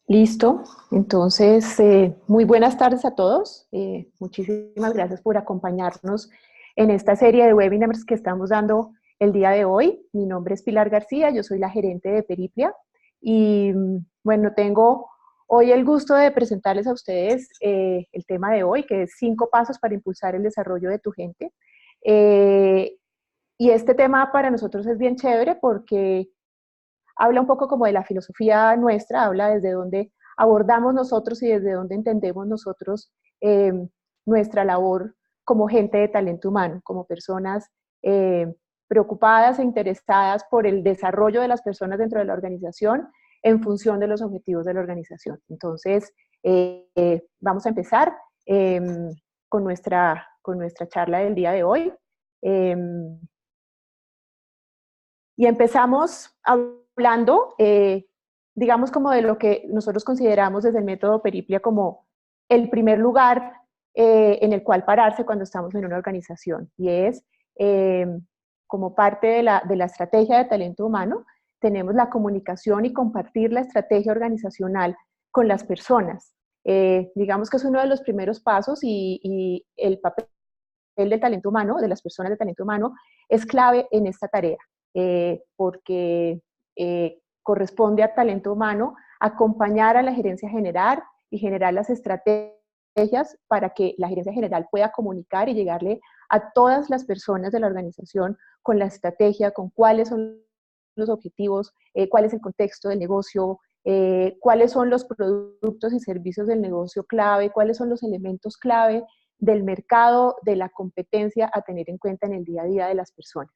Listo, entonces muy buenas tardes a todos. Muchísimas gracias por acompañarnos en esta serie de webinars que estamos dando el día de hoy. Mi nombre es Pilar García, yo soy la gerente de Periplia y bueno, tengo hoy el gusto de presentarles a ustedes el tema de hoy, que es 5 pasos para impulsar el desarrollo de tu gente. Y este tema para nosotros es bien chévere porque habla un poco como de la filosofía nuestra, habla desde dónde abordamos nosotros y desde dónde entendemos nosotros eh, nuestra labor como gente de talento humano, como personas preocupadas e interesadas por el desarrollo de las personas dentro de la organización en función de los objetivos de la organización. Entonces, vamos a empezar eh, con nuestra charla del día de hoy. Eh, y empezamos hablando, digamos, como de lo que nosotros consideramos desde el método Periplia como el primer lugar en el cual pararse cuando estamos en una organización. Y es, eh, como parte de la estrategia de talento humano, tenemos la comunicación y compartir la estrategia organizacional con las personas. Digamos que es uno de los primeros pasos y el papel del talento humano, de las personas de talento humano, es clave en esta tarea, porque corresponde a talento humano acompañar a la gerencia general y generar las estrategias para que la gerencia general pueda comunicar y llegarle a todas las personas de la organización con la estrategia, con cuáles son los objetivos, cuál es el contexto del negocio, cuáles son los productos y servicios del negocio clave, cuáles son los elementos clave del mercado, de la competencia a tener en cuenta en el día a día de las personas.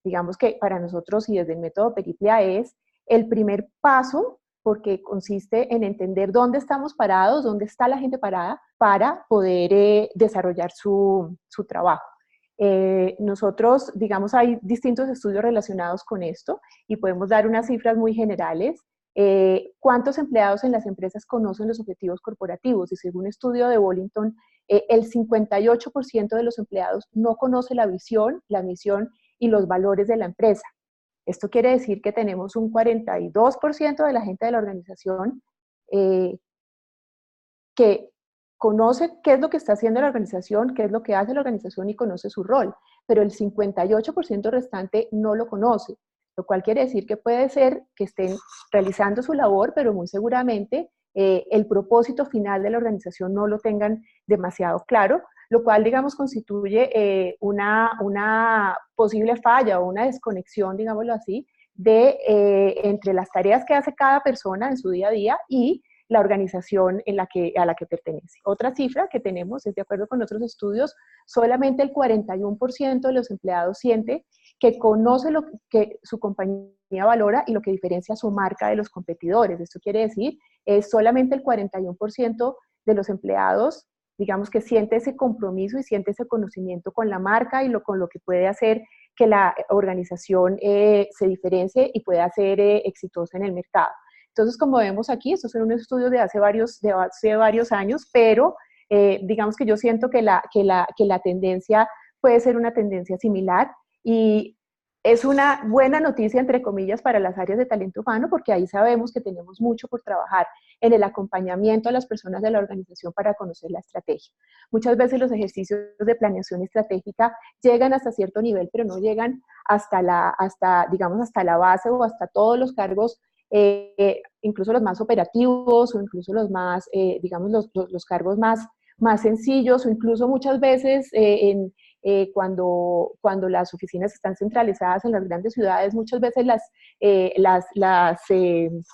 Digamos que para nosotros y desde el método Periplia es el primer paso porque consiste en entender dónde estamos parados, dónde está la gente parada para poder desarrollar su trabajo. Nosotros, digamos, hay distintos estudios relacionados con esto y podemos dar unas cifras muy generales. ¿Cuántos empleados en las empresas conocen los objetivos corporativos? Y según un estudio de Bollington, el 58% de los empleados no conoce la visión, la misión y los valores de la empresa. Esto quiere decir que tenemos un 42% de la gente de la organización eh, que conoce qué es lo que está haciendo la organización, qué es lo que hace la organización y conoce su rol, pero el 58% restante no lo conoce, lo cual quiere decir que puede ser que estén realizando su labor, pero muy seguramente el propósito final de la organización no lo tengan demasiado claro, lo cual, digamos, constituye una posible falla o una desconexión, digámoslo así, entre las tareas que hace cada persona en su día a día y la organización a la que pertenece. Otra cifra que tenemos es, de acuerdo con otros estudios, solamente el 41% de los empleados siente que conoce lo que su compañía valora y lo que diferencia su marca de los competidores. Esto quiere decir, es solamente el 41% de los empleados, digamos, que siente ese compromiso y siente ese conocimiento con la marca y con lo que puede hacer que la organización se diferencie y pueda ser exitosa en el mercado. Entonces, como vemos aquí, estos son unos estudios de hace varios años, pero digamos que yo siento que la tendencia puede ser una tendencia similar y es una buena noticia, entre comillas, para las áreas de talento humano, porque ahí sabemos que tenemos mucho por trabajar en el acompañamiento a las personas de la organización para conocer la estrategia. Muchas veces los ejercicios de planeación estratégica llegan hasta cierto nivel, pero no llegan digamos, hasta la base o hasta todos los cargos, incluso los más operativos o incluso los más, digamos, los cargos más sencillos o incluso muchas veces cuando las oficinas están centralizadas en las grandes ciudades, muchas veces las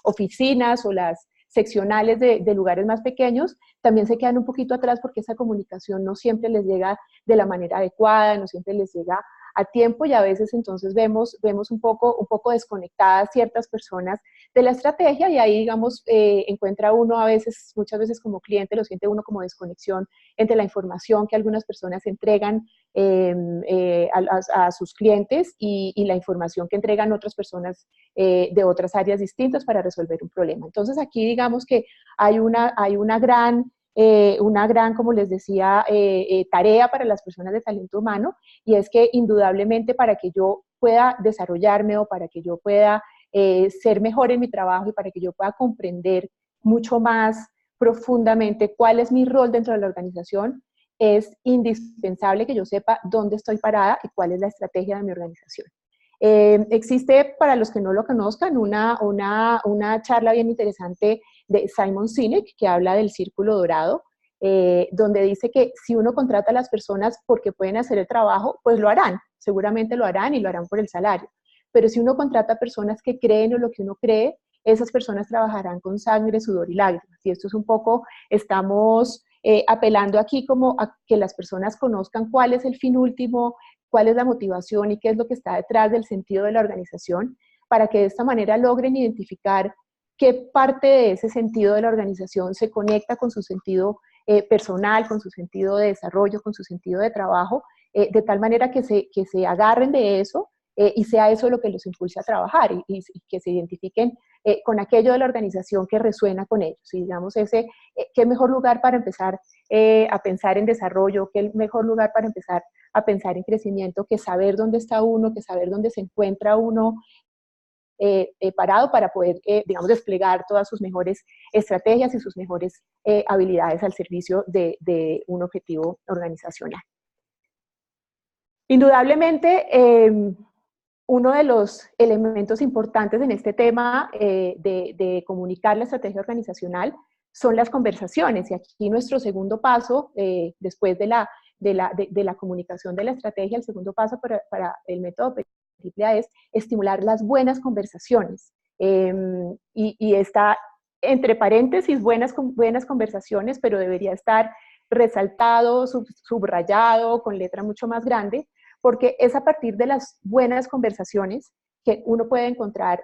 oficinas o las seccionales de lugares más pequeños también se quedan un poquito atrás porque esa comunicación no siempre les llega de la manera adecuada, no siempre les llega a tiempo y a veces entonces vemos un poco desconectadas ciertas personas de la estrategia y ahí, digamos, encuentra uno muchas veces como cliente, lo siente uno como desconexión entre la información que algunas personas entregan a sus clientes y la información que entregan otras personas de otras áreas distintas para resolver un problema. Entonces aquí digamos que hay una gran, como les decía, tarea para las personas de talento humano y es que indudablemente para que yo pueda desarrollarme o para que yo pueda ser mejor en mi trabajo y para que yo pueda comprender mucho más profundamente cuál es mi rol dentro de la organización, es indispensable que yo sepa dónde estoy parada y cuál es la estrategia de mi organización. Existe, para los que no lo conozcan, una charla bien interesante de Simon Sinek, que habla del círculo dorado, donde dice que si uno contrata a las personas porque pueden hacer el trabajo, pues lo harán, seguramente lo harán y lo harán por el salario. Pero si uno contrata a personas que creen en lo que uno cree, esas personas trabajarán con sangre, sudor y lágrimas. Y esto es un poco, estamos apelando aquí como a que las personas conozcan cuál es el fin último, cuál es la motivación y qué es lo que está detrás del sentido de la organización, para que de esta manera logren identificar qué parte de ese sentido de la organización se conecta con su sentido personal, con su sentido de desarrollo, con su sentido de trabajo, de tal manera que se agarren de eso y sea eso lo que los impulse a trabajar y que se identifiquen con aquello de la organización que resuena con ellos. Y digamos, qué mejor lugar para empezar a pensar en desarrollo, qué mejor lugar para empezar a pensar en crecimiento que saber dónde está uno, que saber dónde se encuentra uno parado para poder, digamos, desplegar todas sus mejores estrategias y sus mejores habilidades al servicio de un objetivo organizacional. Indudablemente, uno de los elementos importantes en este tema de comunicar la estrategia organizacional son las conversaciones. Y aquí nuestro segundo paso, después de la comunicación de la estrategia, el segundo paso para el método Periplia es estimular las buenas conversaciones. Y está entre paréntesis buenas conversaciones, pero debería estar resaltado, subrayado, con letra mucho más grande, porque es a partir de las buenas conversaciones que uno puede encontrar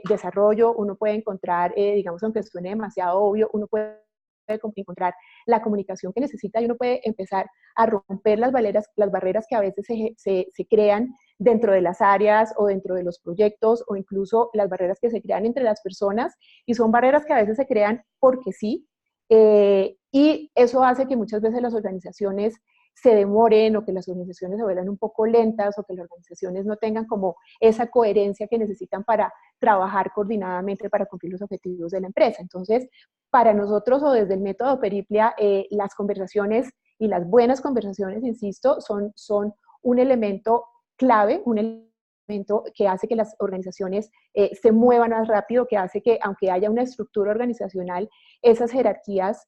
desarrollo, uno puede encontrar, digamos, aunque suene demasiado obvio, uno puede encontrar la comunicación que necesita y uno puede empezar a romper las barreras que a veces se crean dentro de las áreas o dentro de los proyectos o incluso las barreras que se crean entre las personas y son barreras que a veces se crean porque sí, y eso hace que muchas veces las organizaciones se demoren o que las organizaciones se vuelvan un poco lentas o que las organizaciones no tengan como esa coherencia que necesitan para trabajar coordinadamente para cumplir los objetivos de la empresa. Entonces, para nosotros o desde el método Periplia, las conversaciones y las buenas conversaciones, insisto, son un elemento clave, un elemento que hace que las organizaciones se muevan más rápido, que hace que, aunque haya una estructura organizacional, esas jerarquías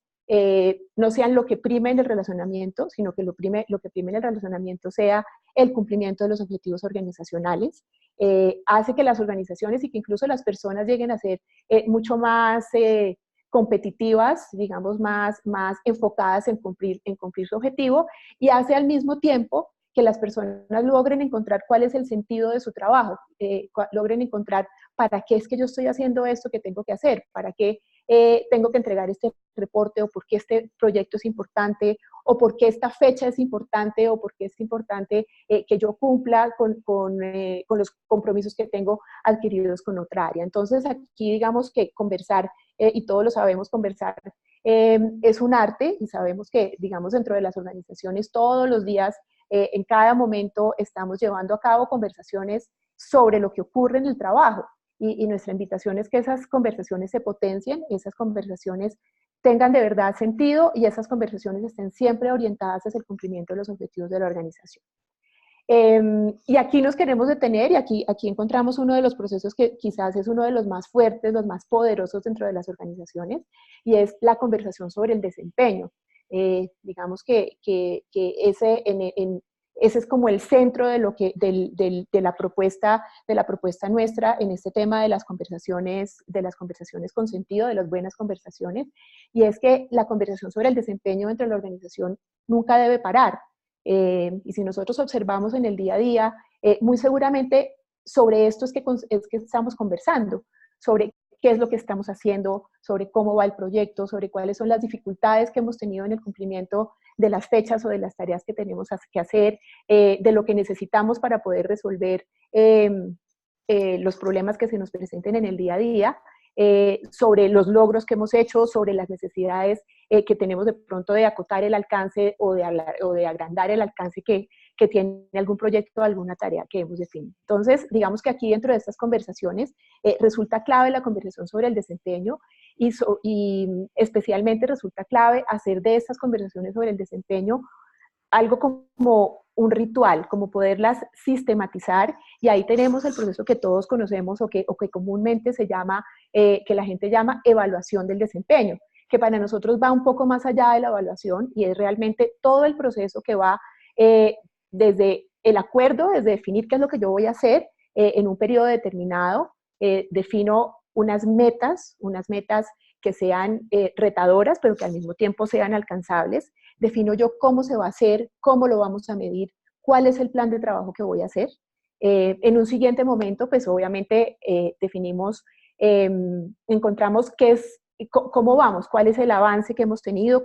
no sean lo que prime en el relacionamiento, sino que lo que prime en el relacionamiento sea el cumplimiento de los objetivos organizacionales. Hace que las organizaciones y que incluso las personas lleguen a ser mucho más competitivas, digamos, más enfocadas en cumplir su objetivo, y hace al mismo tiempo que las personas logren encontrar cuál es el sentido de su trabajo, logren encontrar para qué es que yo estoy haciendo esto que tengo que hacer, para qué tengo que entregar este reporte, o por qué este proyecto es importante, o por qué esta fecha es importante, o por qué es importante que yo cumpla con los compromisos que tengo adquiridos con otra área. Entonces aquí digamos que conversar, y todos lo sabemos, conversar es un arte, y sabemos que digamos dentro de las organizaciones todos los días, en cada momento estamos llevando a cabo conversaciones sobre lo que ocurre en el trabajo. Y nuestra invitación es que esas conversaciones se potencien, esas conversaciones tengan de verdad sentido y esas conversaciones estén siempre orientadas hacia el cumplimiento de los objetivos de la organización. Y aquí nos queremos detener y aquí encontramos uno de los procesos que quizás es uno de los más fuertes, los más poderosos dentro de las organizaciones, y es la conversación sobre el desempeño. Digamos que ese es como el centro de, de la propuesta nuestra en este tema de las conversaciones con sentido, de las buenas conversaciones, y es que la conversación sobre el desempeño dentro de la organización nunca debe parar. Y si nosotros observamos en el día a día, muy seguramente sobre esto es que estamos conversando, sobre qué es lo que estamos haciendo, sobre cómo va el proyecto, sobre cuáles son las dificultades que hemos tenido en el cumplimiento de las fechas o de las tareas que tenemos que hacer, de lo que necesitamos para poder resolver los problemas que se nos presenten en el día a día, sobre los logros que hemos hecho, sobre las necesidades que tenemos de pronto de acotar el alcance o de agrandar el alcance que tiene algún proyecto o alguna tarea que hemos definido. Entonces, digamos que aquí dentro de estas conversaciones resulta clave la conversación sobre el desempeño, y especialmente resulta clave hacer de estas conversaciones sobre el desempeño algo como un ritual, como poderlas sistematizar, y ahí tenemos el proceso que todos conocemos o que comúnmente se llama, que la gente llama evaluación del desempeño, que para nosotros va un poco más allá de la evaluación y es realmente todo el proceso que va desde el acuerdo, desde definir qué es lo que yo voy a hacer en un periodo determinado, defino unas metas que sean retadoras, pero que al mismo tiempo sean alcanzables, defino yo cómo se va a hacer, cómo lo vamos a medir, cuál es el plan de trabajo que voy a hacer. En un siguiente momento, pues obviamente definimos, encontramos qué es, cómo vamos, cuál es el avance que hemos tenido,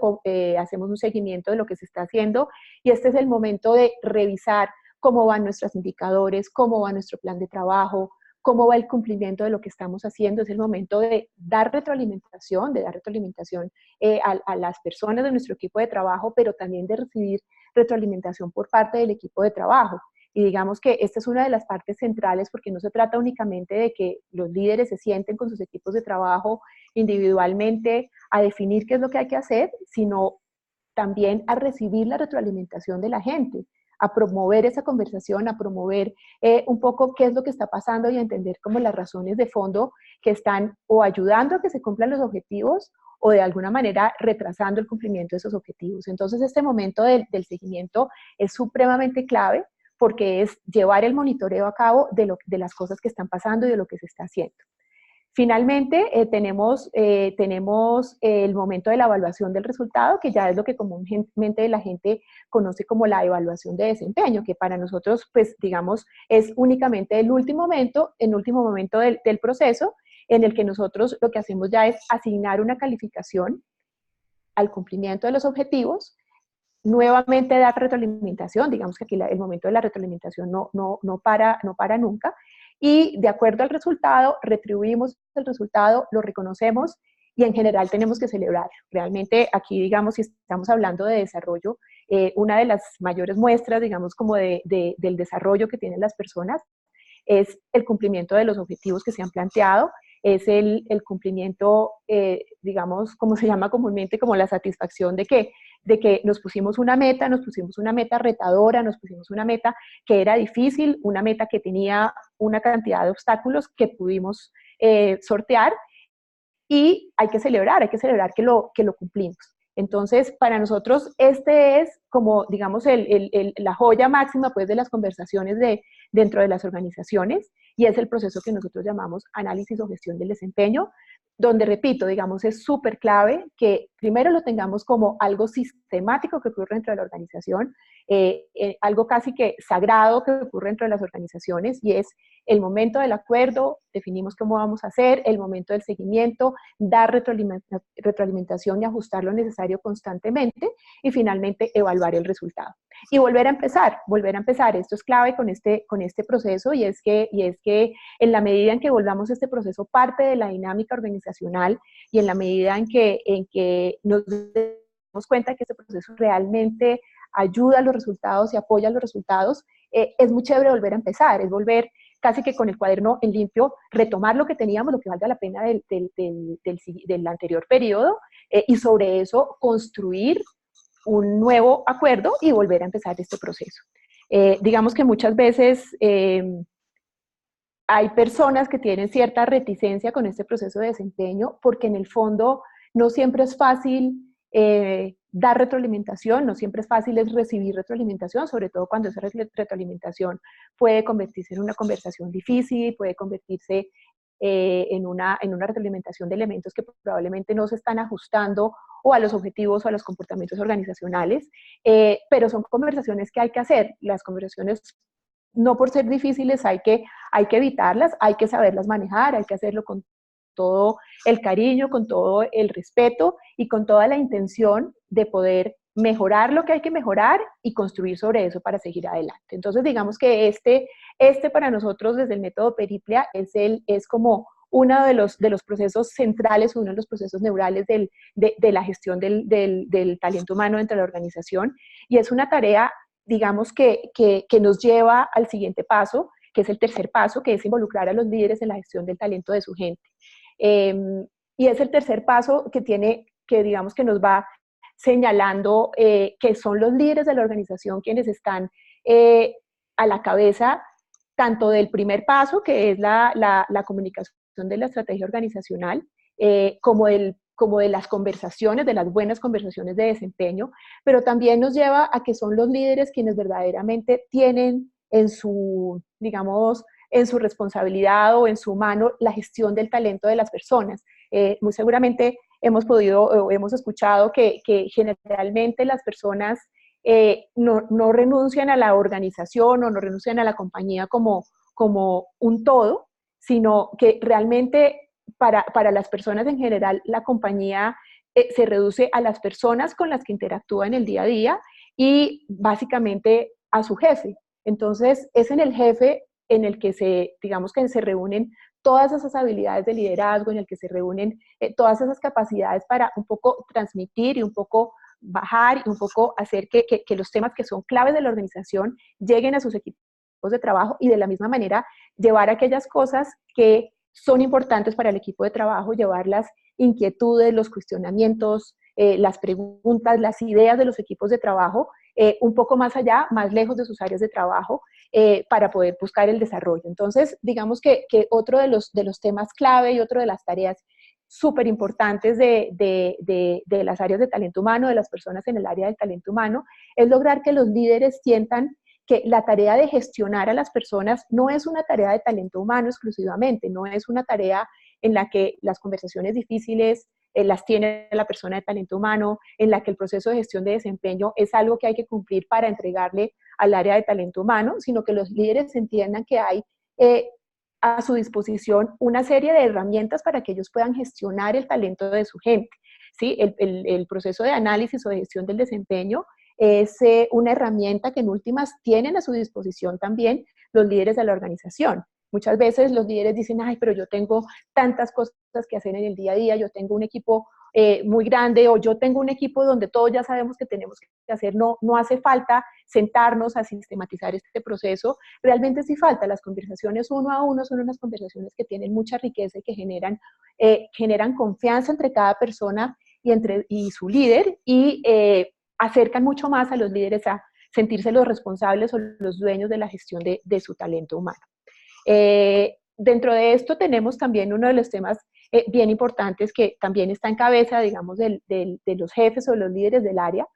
hacemos un seguimiento de lo que se está haciendo y este es el momento de revisar cómo van nuestros indicadores, cómo va nuestro plan de trabajo, cómo va el cumplimiento de lo que estamos haciendo. Es el momento de dar retroalimentación, a las personas de nuestro equipo de trabajo, pero también de recibir retroalimentación por parte del equipo de trabajo. Y digamos que esta es una de las partes centrales porque no se trata únicamente de que los líderes se sienten con sus equipos de trabajo individualmente a definir qué es lo que hay que hacer, sino también a recibir la retroalimentación de la gente, a promover esa conversación, a promover un poco qué es lo que está pasando y a entender como las razones de fondo que están o ayudando a que se cumplan los objetivos o de alguna manera retrasando el cumplimiento de esos objetivos. Entonces este momento del seguimiento es supremamente clave porque es llevar el monitoreo a cabo de las cosas que están pasando y de lo que se está haciendo. Finalmente, tenemos el momento de la evaluación del resultado, que ya es lo que comúnmente la gente conoce como la evaluación de desempeño, que para nosotros, pues, digamos, es únicamente el último momento del proceso, en el que nosotros lo que hacemos ya es asignar una calificación al cumplimiento de los objetivos, nuevamente dar retroalimentación, digamos que aquí el momento de la retroalimentación no para nunca, y de acuerdo al resultado, retribuimos el resultado, lo reconocemos y en general tenemos que celebrar. Realmente aquí, digamos, si estamos hablando de desarrollo, una de las mayores muestras, digamos, como del desarrollo que tienen las personas es el cumplimiento de los objetivos que se han planteado, es el cumplimiento, digamos, como se llama comúnmente, como la satisfacción de que nos pusimos una meta retadora, nos pusimos una meta que era difícil, una meta que tenía una cantidad de obstáculos que pudimos sortear y hay que celebrar que lo cumplimos. Entonces, para nosotros, este es como, digamos, la joya máxima pues, de las conversaciones dentro de las organizaciones y es el proceso que nosotros llamamos análisis o gestión del desempeño, donde, repito, digamos, es súper clave que primero lo tengamos como algo sistemático que ocurre dentro de la organización, algo casi que sagrado que ocurre dentro de las organizaciones y es el momento del acuerdo, definimos cómo vamos a hacer, el momento del seguimiento, dar retroalimentación y ajustar lo necesario constantemente y finalmente evaluar el resultado. Y volver a empezar. Esto es clave con este proceso y es que en la medida en que volvamos este proceso parte de la dinámica organizacional y en la medida en que nos damos cuenta que este proceso realmente ayuda a los resultados y apoya los resultados, es muy chévere volver a empezar, es volver casi que con el cuaderno en limpio, retomar lo que teníamos, lo que valga la pena del anterior periodo, y sobre eso construir un nuevo acuerdo y volver a empezar este proceso. Digamos que muchas veces hay personas que tienen cierta reticencia con este proceso de desempeño porque en el fondo no siempre es fácil dar retroalimentación, no siempre es fácil es recibir retroalimentación, sobre todo cuando esa retroalimentación puede convertirse en una conversación difícil, puede convertirse en una retroalimentación de elementos que probablemente no se están ajustando o a los objetivos o a los comportamientos organizacionales, pero son conversaciones que hay que hacer. Las conversaciones, no por ser difíciles, hay que evitarlas, hay que saberlas manejar, hay que hacerlo con todo el cariño, con todo el respeto y con toda la intención de poder mejorar lo que hay que mejorar y construir sobre eso para seguir adelante. Entonces, digamos que este para nosotros desde el método Periplia es como uno de los procesos centrales, uno de los procesos neurales de la gestión del talento humano dentro de la organización y es una tarea, digamos, que nos lleva al siguiente paso, que es el tercer paso, que es involucrar a los líderes en la gestión del talento de su gente. y es el tercer paso que digamos que nos va señalando que son los líderes de la organización quienes están a la cabeza tanto del primer paso, que es la comunicación de la estrategia organizacional, como de las conversaciones, de las buenas conversaciones de desempeño, pero también nos lleva a que son los líderes quienes verdaderamente tienen en su, digamos, en su responsabilidad o en su mano la gestión del talento de las personas. Muy seguramente hemos escuchado que generalmente las personas no renuncian a la organización o no renuncian a la compañía como un todo, sino que realmente para las personas en general la compañía se reduce a las personas con las que interactúa en el día a día y básicamente a su jefe. Entonces es en el jefe en el que digamos que se reúnen todas esas habilidades de liderazgo, en el que se reúnen todas esas capacidades para un poco transmitir y un poco bajar y un poco hacer que los temas que son claves de la organización lleguen a sus equipos de trabajo y de la misma manera llevar aquellas cosas que son importantes para el equipo de trabajo, llevar las inquietudes, los cuestionamientos, las preguntas, las ideas de los equipos de trabajo un poco más allá, más lejos de sus áreas de trabajo, para poder buscar el desarrollo. Entonces, digamos que otro de los temas clave y otro de las tareas súper importantes de las áreas de talento humano, de las personas en el área del talento humano, es lograr que los líderes sientan que la tarea de gestionar a las personas no es una tarea de talento humano exclusivamente, no es una tarea en la que las conversaciones difíciles las tiene la persona de talento humano, en la que el proceso de gestión de desempeño es algo que hay que cumplir para entregarle al área de talento humano, sino que los líderes entiendan que hay a su disposición una serie de herramientas para que ellos puedan gestionar el talento de su gente. ¿Sí? El proceso de análisis o de gestión del desempeño es una herramienta que en últimas tienen a su disposición también los líderes de la organización. Muchas veces los líderes dicen, ay, pero yo tengo tantas cosas que hacer en el día a día, yo tengo un equipo muy grande o yo tengo un equipo donde todos ya sabemos que tenemos que hacer, no hace falta sentarnos a sistematizar este proceso, realmente sí falta, las conversaciones uno a uno son unas conversaciones que tienen mucha riqueza y que generan confianza entre cada persona y su líder y acercan mucho más a los líderes a sentirse los responsables o los dueños de la gestión de su talento humano. Dentro de esto tenemos también uno de los temas bien importantes que también está en cabeza, digamos, de los jefes o los líderes del área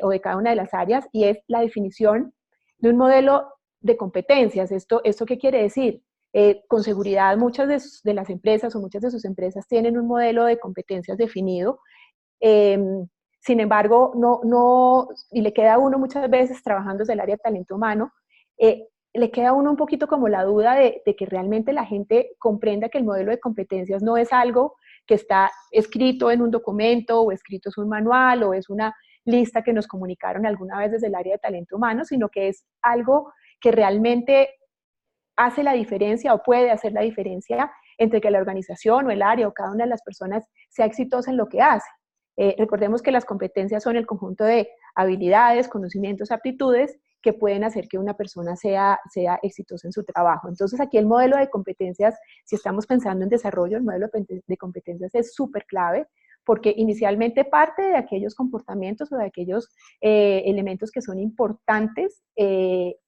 o de cada una de las áreas, y es la definición de un modelo de competencias. ¿Esto qué quiere decir? Con seguridad muchas de las empresas o muchas de sus empresas tienen un modelo de competencias definido, sin embargo, y le queda a uno muchas veces trabajando desde el área de talento humano, le queda a uno un poquito como la duda de que realmente la gente comprenda que el modelo de competencias no es algo que está escrito en un documento o escrito en un manual o es una lista que nos comunicaron alguna vez desde el área de talento humano, sino que es algo que realmente hace la diferencia o puede hacer la diferencia entre que la organización o el área o cada una de las personas sea exitosa en lo que hace. Recordemos que las competencias son el conjunto de habilidades, conocimientos, aptitudes que pueden hacer que una persona sea exitosa en su trabajo. Entonces aquí el modelo de competencias, si estamos pensando en desarrollo, el modelo de competencias es súper clave porque inicialmente parte de aquellos comportamientos o de aquellos elementos que son importantes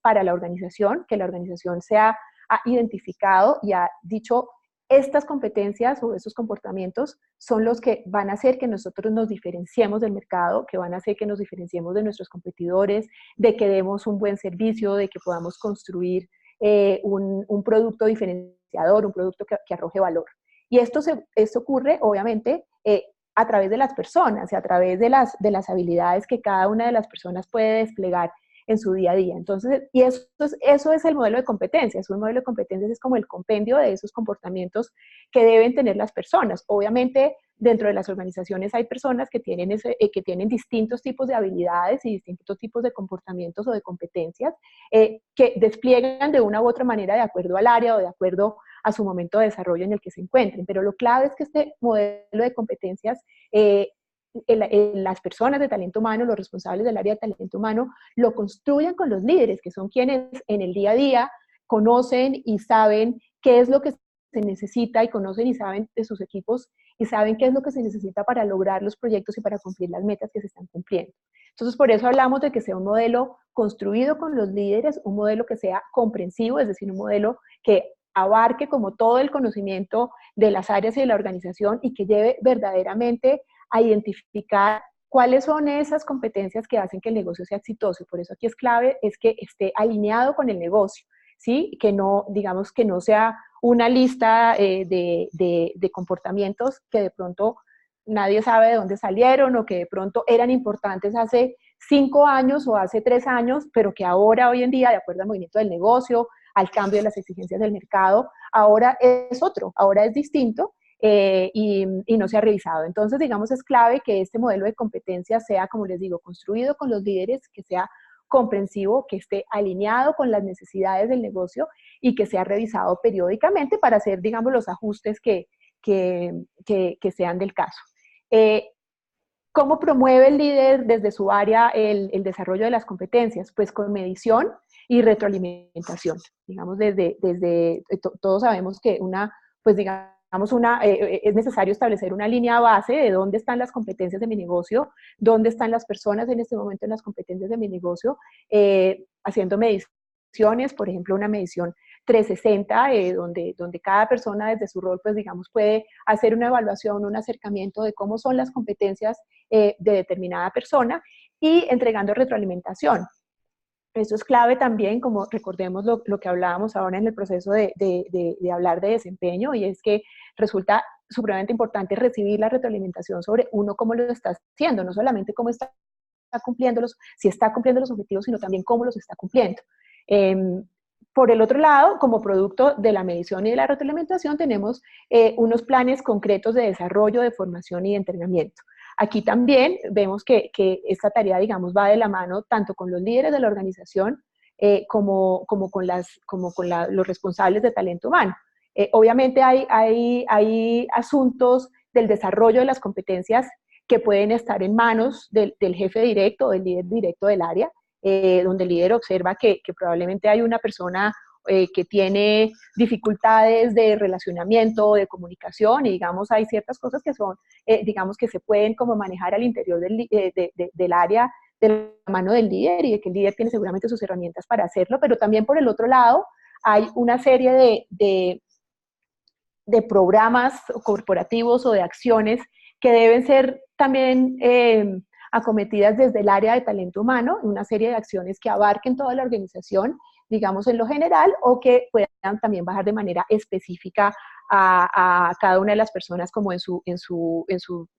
para la organización, que la organización se ha identificado y ha dicho estas competencias o estos comportamientos son los que van a hacer que nosotros nos diferenciemos del mercado, que van a hacer que nos diferenciemos de nuestros competidores, de que demos un buen servicio, de que podamos construir un producto diferenciador, un producto que arroje valor. Y esto ocurre, obviamente, a través de las personas y a través de las habilidades que cada una de las personas puede desplegar en su día a día. Entonces, y eso es el modelo de competencias. Un modelo de competencias es como el compendio de esos comportamientos que deben tener las personas. Obviamente, dentro de las organizaciones hay personas que tienen distintos tipos de habilidades y distintos tipos de comportamientos o de competencias que despliegan de una u otra manera de acuerdo al área o de acuerdo a su momento de desarrollo en el que se encuentren. Pero lo clave es que este modelo de competencias las personas de talento humano, los responsables del área de talento humano, lo construyan con los líderes, que son quienes en el día a día conocen y saben qué es lo que se necesita y conocen y saben de sus equipos y saben qué es lo que se necesita para lograr los proyectos y para cumplir las metas que se están cumpliendo. Entonces, por eso hablamos de que sea un modelo construido con los líderes, un modelo que sea comprensivo, es decir, un modelo que abarque como todo el conocimiento de las áreas y de la organización y que lleve verdaderamente a identificar cuáles son esas competencias que hacen que el negocio sea exitoso. Y por eso aquí es clave, es que esté alineado con el negocio, ¿sí? Que no, digamos, que no sea una lista de comportamientos que de pronto nadie sabe de dónde salieron o que de pronto eran importantes hace 5 años o hace 3 años, pero que ahora, hoy en día, de acuerdo al movimiento del negocio, al cambio de las exigencias del mercado, ahora es otro, ahora es distinto y no se ha revisado. Entonces, digamos, es clave que este modelo de competencia sea, como les digo, construido con los líderes, que sea comprensivo, que esté alineado con las necesidades del negocio y que sea revisado periódicamente para hacer, digamos, los ajustes que sean del caso. ¿Cómo promueve el líder desde su área el desarrollo de las competencias? Pues con medición y retroalimentación. Digamos, todos sabemos que pues digamos, es necesario establecer una línea base de dónde están las competencias de mi negocio, dónde están las personas en este momento en las competencias de mi negocio, haciendo mediciones, por ejemplo, una medición 360, donde cada persona desde su rol, pues digamos, puede hacer una evaluación, un acercamiento de cómo son las competencias de determinada persona y entregando retroalimentación. Eso es clave también, como recordemos lo que hablábamos ahora en el proceso de hablar de desempeño, y es que resulta supremamente importante recibir la retroalimentación sobre uno cómo lo está haciendo, no solamente cómo está cumpliéndolos, si está cumpliendo los objetivos, sino también cómo los está cumpliendo. Por el otro lado, como producto de la medición y de la retroalimentación, tenemos unos planes concretos de desarrollo, de formación y de entrenamiento. Aquí también vemos que esta tarea, digamos, va de la mano tanto con los líderes de la organización como con los responsables de talento humano. Obviamente hay asuntos del desarrollo de las competencias que pueden estar en manos del jefe directo o del líder directo del área, donde el líder observa que probablemente hay una persona que tiene dificultades de relacionamiento, de comunicación, y digamos hay ciertas cosas que son, digamos que se pueden como manejar al interior del área de la mano del líder y de que el líder tiene seguramente sus herramientas para hacerlo, pero también por el otro lado hay una serie de programas corporativos o de acciones que deben ser también acometidas desde el área de talento humano, una serie de acciones que abarquen toda la organización, digamos en lo general, o que puedan también bajar de manera específica a cada una de las personas como en su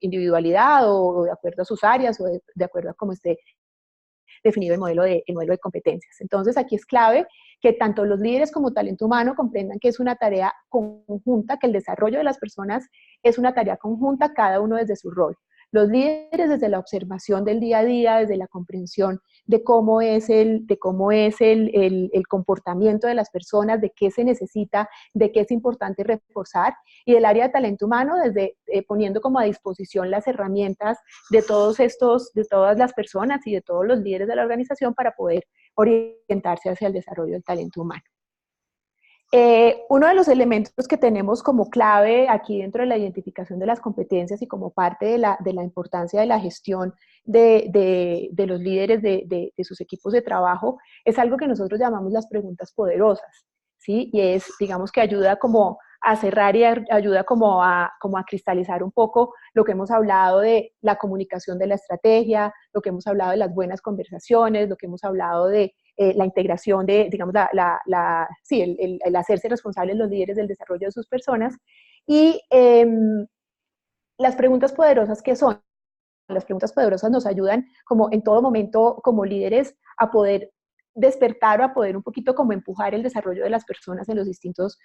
individualidad o de acuerdo a sus áreas o de acuerdo a cómo esté definido el modelo de competencias. Entonces, aquí es clave que tanto los líderes como talento humano comprendan que es una tarea conjunta, que el desarrollo de las personas es una tarea conjunta, cada uno desde su rol. Los líderes desde la observación del día a día, desde la comprensión de cómo es el comportamiento de las personas, de qué se necesita, de qué es importante reforzar, y del área de talento humano desde poniendo como a disposición las herramientas de todas las personas y de todos los líderes de la organización para poder orientarse hacia el desarrollo del talento humano. Uno de los elementos que tenemos como clave aquí dentro de la identificación de las competencias y como parte de la importancia de la gestión de los líderes de sus equipos de trabajo es algo que nosotros llamamos las preguntas poderosas, ¿sí? Y es, digamos, que ayuda como a cerrar y ayuda como a cristalizar un poco lo que hemos hablado de la comunicación de la estrategia, lo que hemos hablado de las buenas conversaciones, lo que hemos hablado de la integración de, digamos, el hacerse responsables los líderes del desarrollo de sus personas. Y las preguntas poderosas, ¿qué son? Las preguntas poderosas nos ayudan como en todo momento como líderes a poder despertar o a poder un poquito como empujar el desarrollo de las personas en los distintos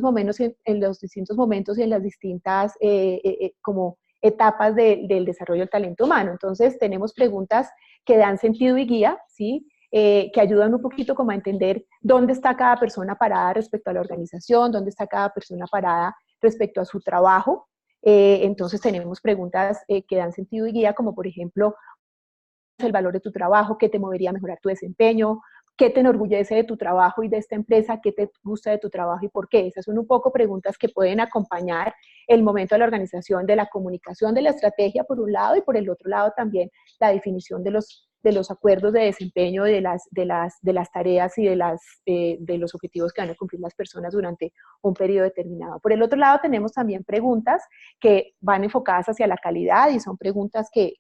momentos, en los distintos momentos y en las distintas como etapas del desarrollo del talento humano. Entonces tenemos preguntas que dan sentido y guía, ¿sí? Que ayudan un poquito como a entender dónde está cada persona parada respecto a la organización, dónde está cada persona parada respecto a su trabajo. Entonces tenemos preguntas que dan sentido y guía, como por ejemplo, el valor de tu trabajo, qué te movería a mejorar tu desempeño, ¿qué te enorgullece de tu trabajo y de esta empresa? ¿Qué te gusta de tu trabajo y por qué? Esas son un poco preguntas que pueden acompañar el momento de la organización, de la comunicación, de la estrategia por un lado, y por el otro lado también la definición de los acuerdos de desempeño de las tareas y de los objetivos que van a cumplir las personas durante un periodo determinado. Por el otro lado tenemos también preguntas que van enfocadas hacia la calidad y son preguntas que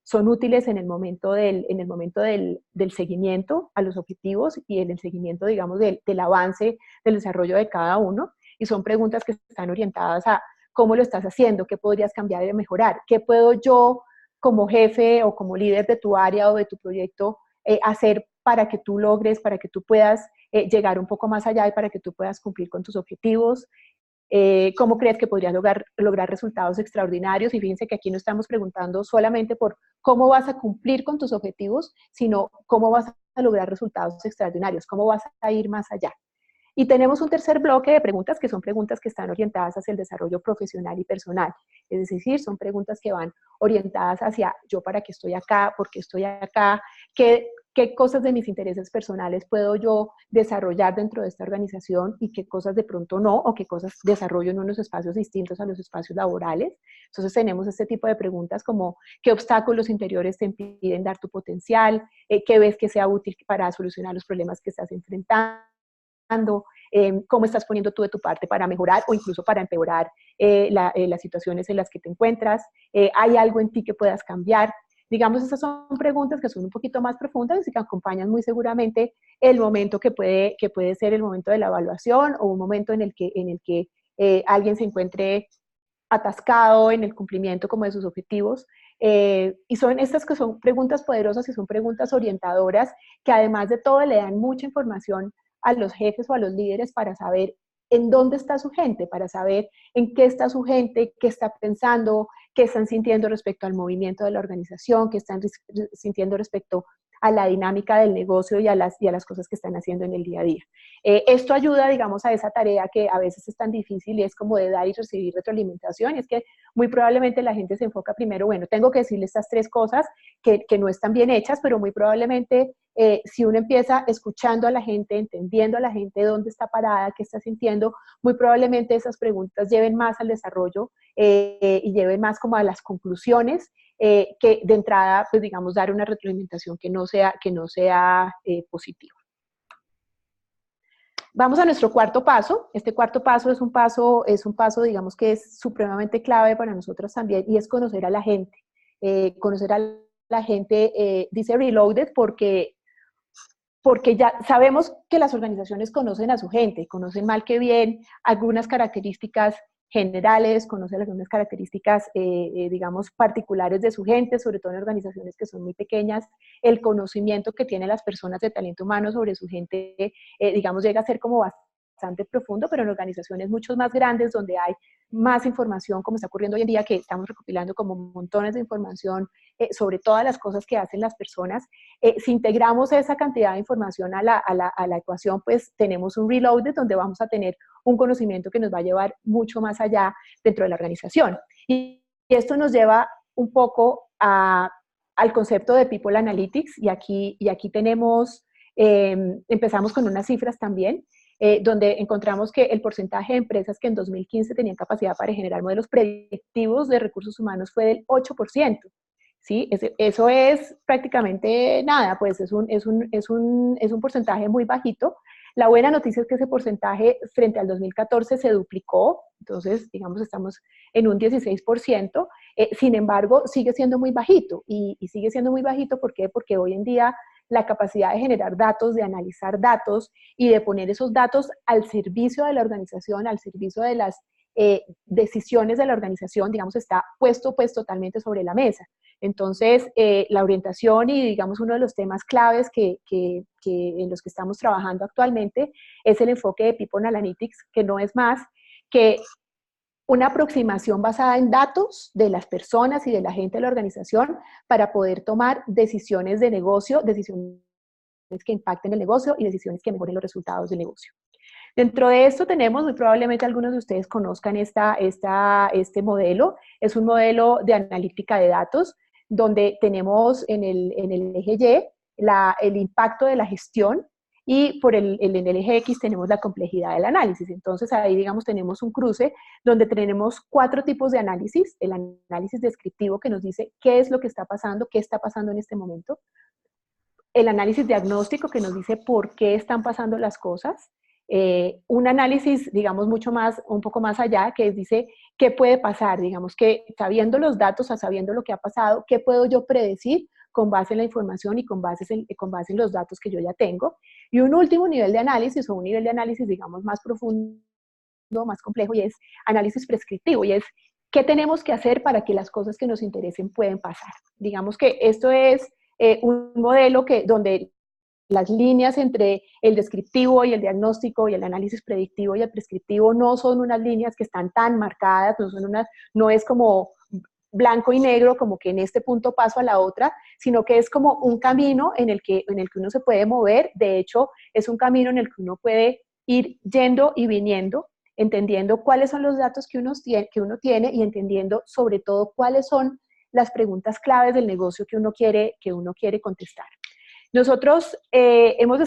son útiles en el momento del seguimiento a los objetivos y en el seguimiento, digamos, del avance, del desarrollo de cada uno. Y son preguntas que están orientadas a cómo lo estás haciendo, qué podrías cambiar y mejorar, qué puedo yo como jefe o como líder de tu área o de tu proyecto hacer para que tú logres, para que tú puedas llegar un poco más allá y para que tú puedas cumplir con tus objetivos. ¿Cómo crees que podrías lograr resultados extraordinarios? Y fíjense que aquí no estamos preguntando solamente por cómo vas a cumplir con tus objetivos, sino cómo vas a lograr resultados extraordinarios, cómo vas a ir más allá. Y tenemos un tercer bloque de preguntas que son preguntas que están orientadas hacia el desarrollo profesional y personal. Es decir, son preguntas que van orientadas hacia yo para qué estoy acá, por qué estoy acá, qué cosas de mis intereses personales puedo yo desarrollar dentro de esta organización y qué cosas de pronto no, o qué cosas desarrollo en unos espacios distintos a los espacios laborales. Entonces tenemos este tipo de preguntas como qué obstáculos interiores te impiden dar tu potencial, qué ves que sea útil para solucionar los problemas que estás enfrentando, cómo estás poniendo tú de tu parte para mejorar o incluso para empeorar las situaciones en las que te encuentras, hay algo en ti que puedas cambiar. Digamos, esas son preguntas que son un poquito más profundas y que acompañan muy seguramente el momento que puede ser el momento de la evaluación o un momento en el que alguien se encuentre atascado en el cumplimiento como de sus objetivos. Y son estas que son preguntas poderosas y son preguntas orientadoras que además de todo le dan mucha información a los jefes o a los líderes para saber en dónde está su gente, para saber en qué está su gente, qué está pensando, qué están sintiendo respecto al movimiento de la organización, qué están sintiendo respecto a la dinámica del negocio y a las cosas que están haciendo en el día a día. Esto ayuda, digamos, a esa tarea que a veces es tan difícil y es como de dar y recibir retroalimentación. Y es que muy probablemente la gente se enfoca primero, bueno, tengo que decirle estas tres cosas que no están bien hechas, pero muy probablemente si uno empieza escuchando a la gente, entendiendo a la gente dónde está parada, qué está sintiendo, muy probablemente esas preguntas lleven más al desarrollo y lleven más como a las conclusiones que de entrada, pues digamos, dar una retroalimentación que no sea positiva. Vamos a nuestro cuarto paso. Este cuarto paso es un paso, digamos, que es supremamente clave para nosotros también, y es conocer a la gente. Conocer a la gente, dice Reloaded, porque ya sabemos que las organizaciones conocen a su gente, conocen mal que bien algunas características generales, conocen algunas características, digamos, particulares de su gente, sobre todo en organizaciones que son muy pequeñas. El conocimiento que tienen las personas de talento humano sobre su gente, digamos, llega a ser como bastante profundo, pero en organizaciones mucho más grandes, donde hay más información, como está ocurriendo hoy en día, que estamos recopilando como montones de información sobre todas las cosas que hacen las personas, si integramos esa cantidad de información a la ecuación, pues tenemos un reloaded donde vamos a tener un conocimiento que nos va a llevar mucho más allá dentro de la organización. Y esto nos lleva un poco al concepto de People Analytics, y aquí tenemos, empezamos con unas cifras también, donde encontramos que el porcentaje de empresas que en 2015 tenían capacidad para generar modelos predictivos de recursos humanos fue del 8%. ¿Sí? Eso es prácticamente nada, pues es un porcentaje muy bajito. La buena noticia es que ese porcentaje frente al 2014 se duplicó, entonces, digamos, estamos en un 16%, sin embargo, sigue siendo muy bajito, y sigue siendo muy bajito, ¿por qué? Porque hoy en día la capacidad de generar datos, de analizar datos y de poner esos datos al servicio de la organización, al servicio de las decisiones de la organización, digamos, está puesto pues totalmente sobre la mesa. Entonces, la orientación y, digamos, uno de los temas claves en los que estamos trabajando actualmente es el enfoque de People Analytics, que no es más que una aproximación basada en datos de las personas y de la gente de la organización para poder tomar decisiones de negocio, decisiones que impacten el negocio y decisiones que mejoren los resultados del negocio. Dentro de esto tenemos, muy probablemente algunos de ustedes conozcan este modelo. Es un modelo de analítica de datos donde tenemos en el eje el impacto de la gestión, y en el eje X tenemos la complejidad del análisis. Entonces ahí, digamos, tenemos un cruce donde tenemos 4 tipos de análisis: el análisis descriptivo, que nos dice qué es lo que está pasando, qué está pasando en este momento; el análisis diagnóstico, que nos dice por qué están pasando las cosas; un análisis, digamos, un poco más allá, que dice qué puede pasar, digamos, que sabiendo los datos, sabiendo lo que ha pasado, qué puedo yo predecir con base en la información y con base en los datos que yo ya tengo. Y un último nivel de análisis, o un nivel de análisis, digamos, más profundo, más complejo, y es análisis prescriptivo, y es qué tenemos que hacer para que las cosas que nos interesen pueden pasar. Digamos que esto es un modelo donde las líneas entre el descriptivo y el diagnóstico y el análisis predictivo y el prescriptivo no son unas líneas que están tan marcadas, no es como blanco y negro, como que en este punto paso a la otra, sino que es como un camino en el que uno se puede mover. De hecho, es un camino en el que uno puede ir yendo y viniendo, entendiendo cuáles son los datos que uno tiene, y entendiendo sobre todo cuáles son las preguntas claves del negocio que uno quiere contestar. Nosotros hemos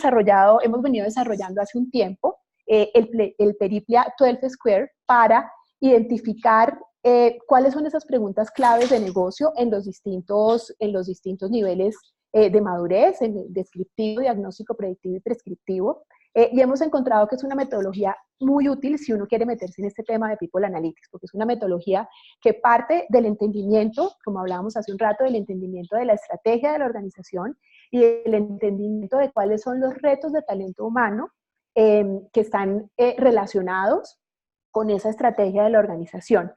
venido desarrollando hace un tiempo el Periplia 12 Square para identificar cuáles son esas preguntas claves de negocio en los distintos niveles de madurez, en el descriptivo, diagnóstico, predictivo y prescriptivo. Y hemos encontrado que es una metodología muy útil si uno quiere meterse en este tema de People Analytics, porque es una metodología que parte del entendimiento, como hablábamos hace un rato, del entendimiento de la estrategia de la organización y el entendimiento de cuáles son los retos de talento humano que están relacionados con esa estrategia de la organización.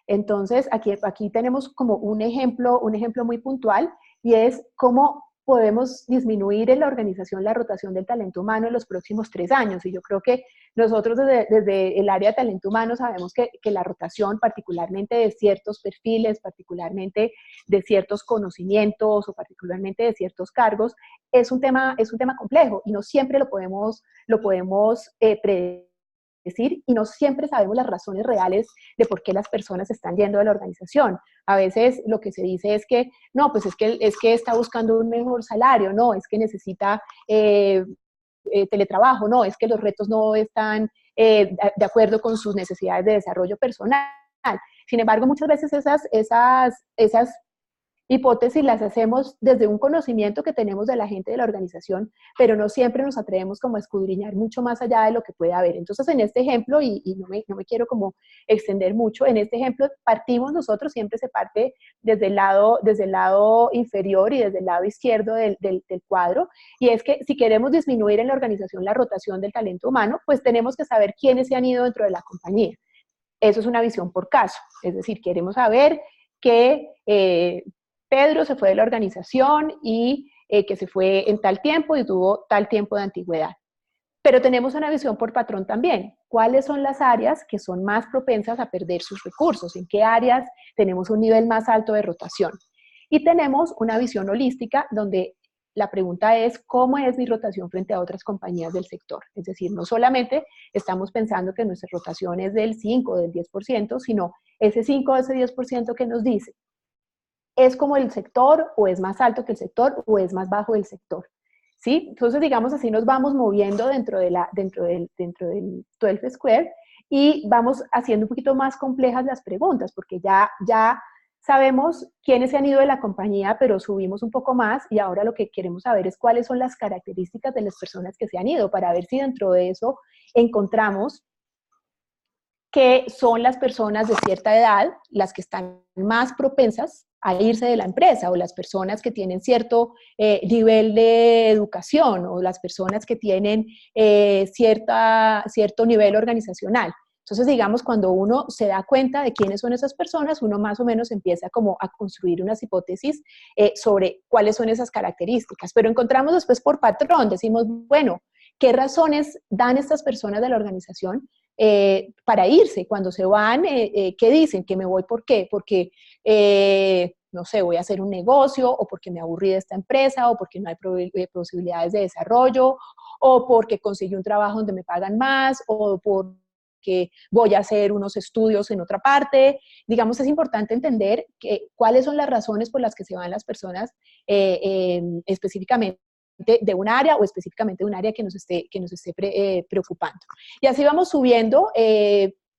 Entonces, aquí tenemos como un ejemplo muy puntual, y es cómo podemos disminuir en la organización la rotación del talento humano en los próximos 3 años. Y yo creo que nosotros desde el área de talento humano sabemos que la rotación, particularmente de ciertos perfiles, particularmente de ciertos conocimientos o particularmente de ciertos cargos, es un tema complejo, y no siempre lo podemos predecir, y no siempre sabemos las razones reales de por qué las personas están yendo de la organización. A veces lo que se dice es que, no, pues es que está buscando un mejor salario, no, es que necesita teletrabajo, no, es que los retos no están de acuerdo con sus necesidades de desarrollo personal. Sin embargo, muchas veces esas hipótesis las hacemos desde un conocimiento que tenemos de la gente de la organización, pero no siempre nos atrevemos como a escudriñar mucho más allá de lo que puede haber. Entonces, en este ejemplo, y no me quiero como extender mucho, en este ejemplo partimos nosotros, siempre se parte desde el lado inferior y desde el lado izquierdo del cuadro, y es que si queremos disminuir en la organización la rotación del talento humano, pues tenemos que saber quiénes se han ido dentro de la compañía. Eso es una visión por caso, es decir, queremos saber que Pedro se fue de la organización y que se fue en tal tiempo y tuvo tal tiempo de antigüedad. Pero tenemos una visión por patrón también. ¿Cuáles son las áreas que son más propensas a perder sus recursos? ¿En qué áreas tenemos un nivel más alto de rotación? Y tenemos una visión holística donde la pregunta es, ¿cómo es mi rotación frente a otras compañías del sector? Es decir, no solamente estamos pensando que nuestra rotación es del 5 o del 10%, sino ese 5 o ese 10% que nos dice, ¿es como el sector, o es más alto que el sector, o es más bajo del sector? ¿Sí? Entonces, digamos, así nos vamos moviendo dentro del 12 Square, y vamos haciendo un poquito más complejas las preguntas, porque ya sabemos quiénes se han ido de la compañía, pero subimos un poco más, y ahora lo que queremos saber es cuáles son las características de las personas que se han ido, para ver si dentro de eso encontramos que son las personas de cierta edad las que están más propensas a irse de la empresa, o las personas que tienen cierto nivel de educación, o las personas que tienen cierto nivel organizacional. Entonces, digamos, cuando uno se da cuenta de quiénes son esas personas, uno más o menos empieza como a construir unas hipótesis sobre cuáles son esas características. Pero encontramos después por patrón, decimos, bueno, ¿qué razones dan estas personas de la organización para irse? Cuando se van, ¿qué dicen? ¿Que me voy por qué? Porque, no sé, voy a hacer un negocio, o porque me aburrí de esta empresa, o porque no hay posibilidades de desarrollo, o porque conseguí un trabajo donde me pagan más, o porque voy a hacer unos estudios en otra parte. Digamos, es importante entender cuáles son las razones por las que se van las personas específicamente de un área o específicamente de un área que nos esté preocupando. Y así vamos subiendo,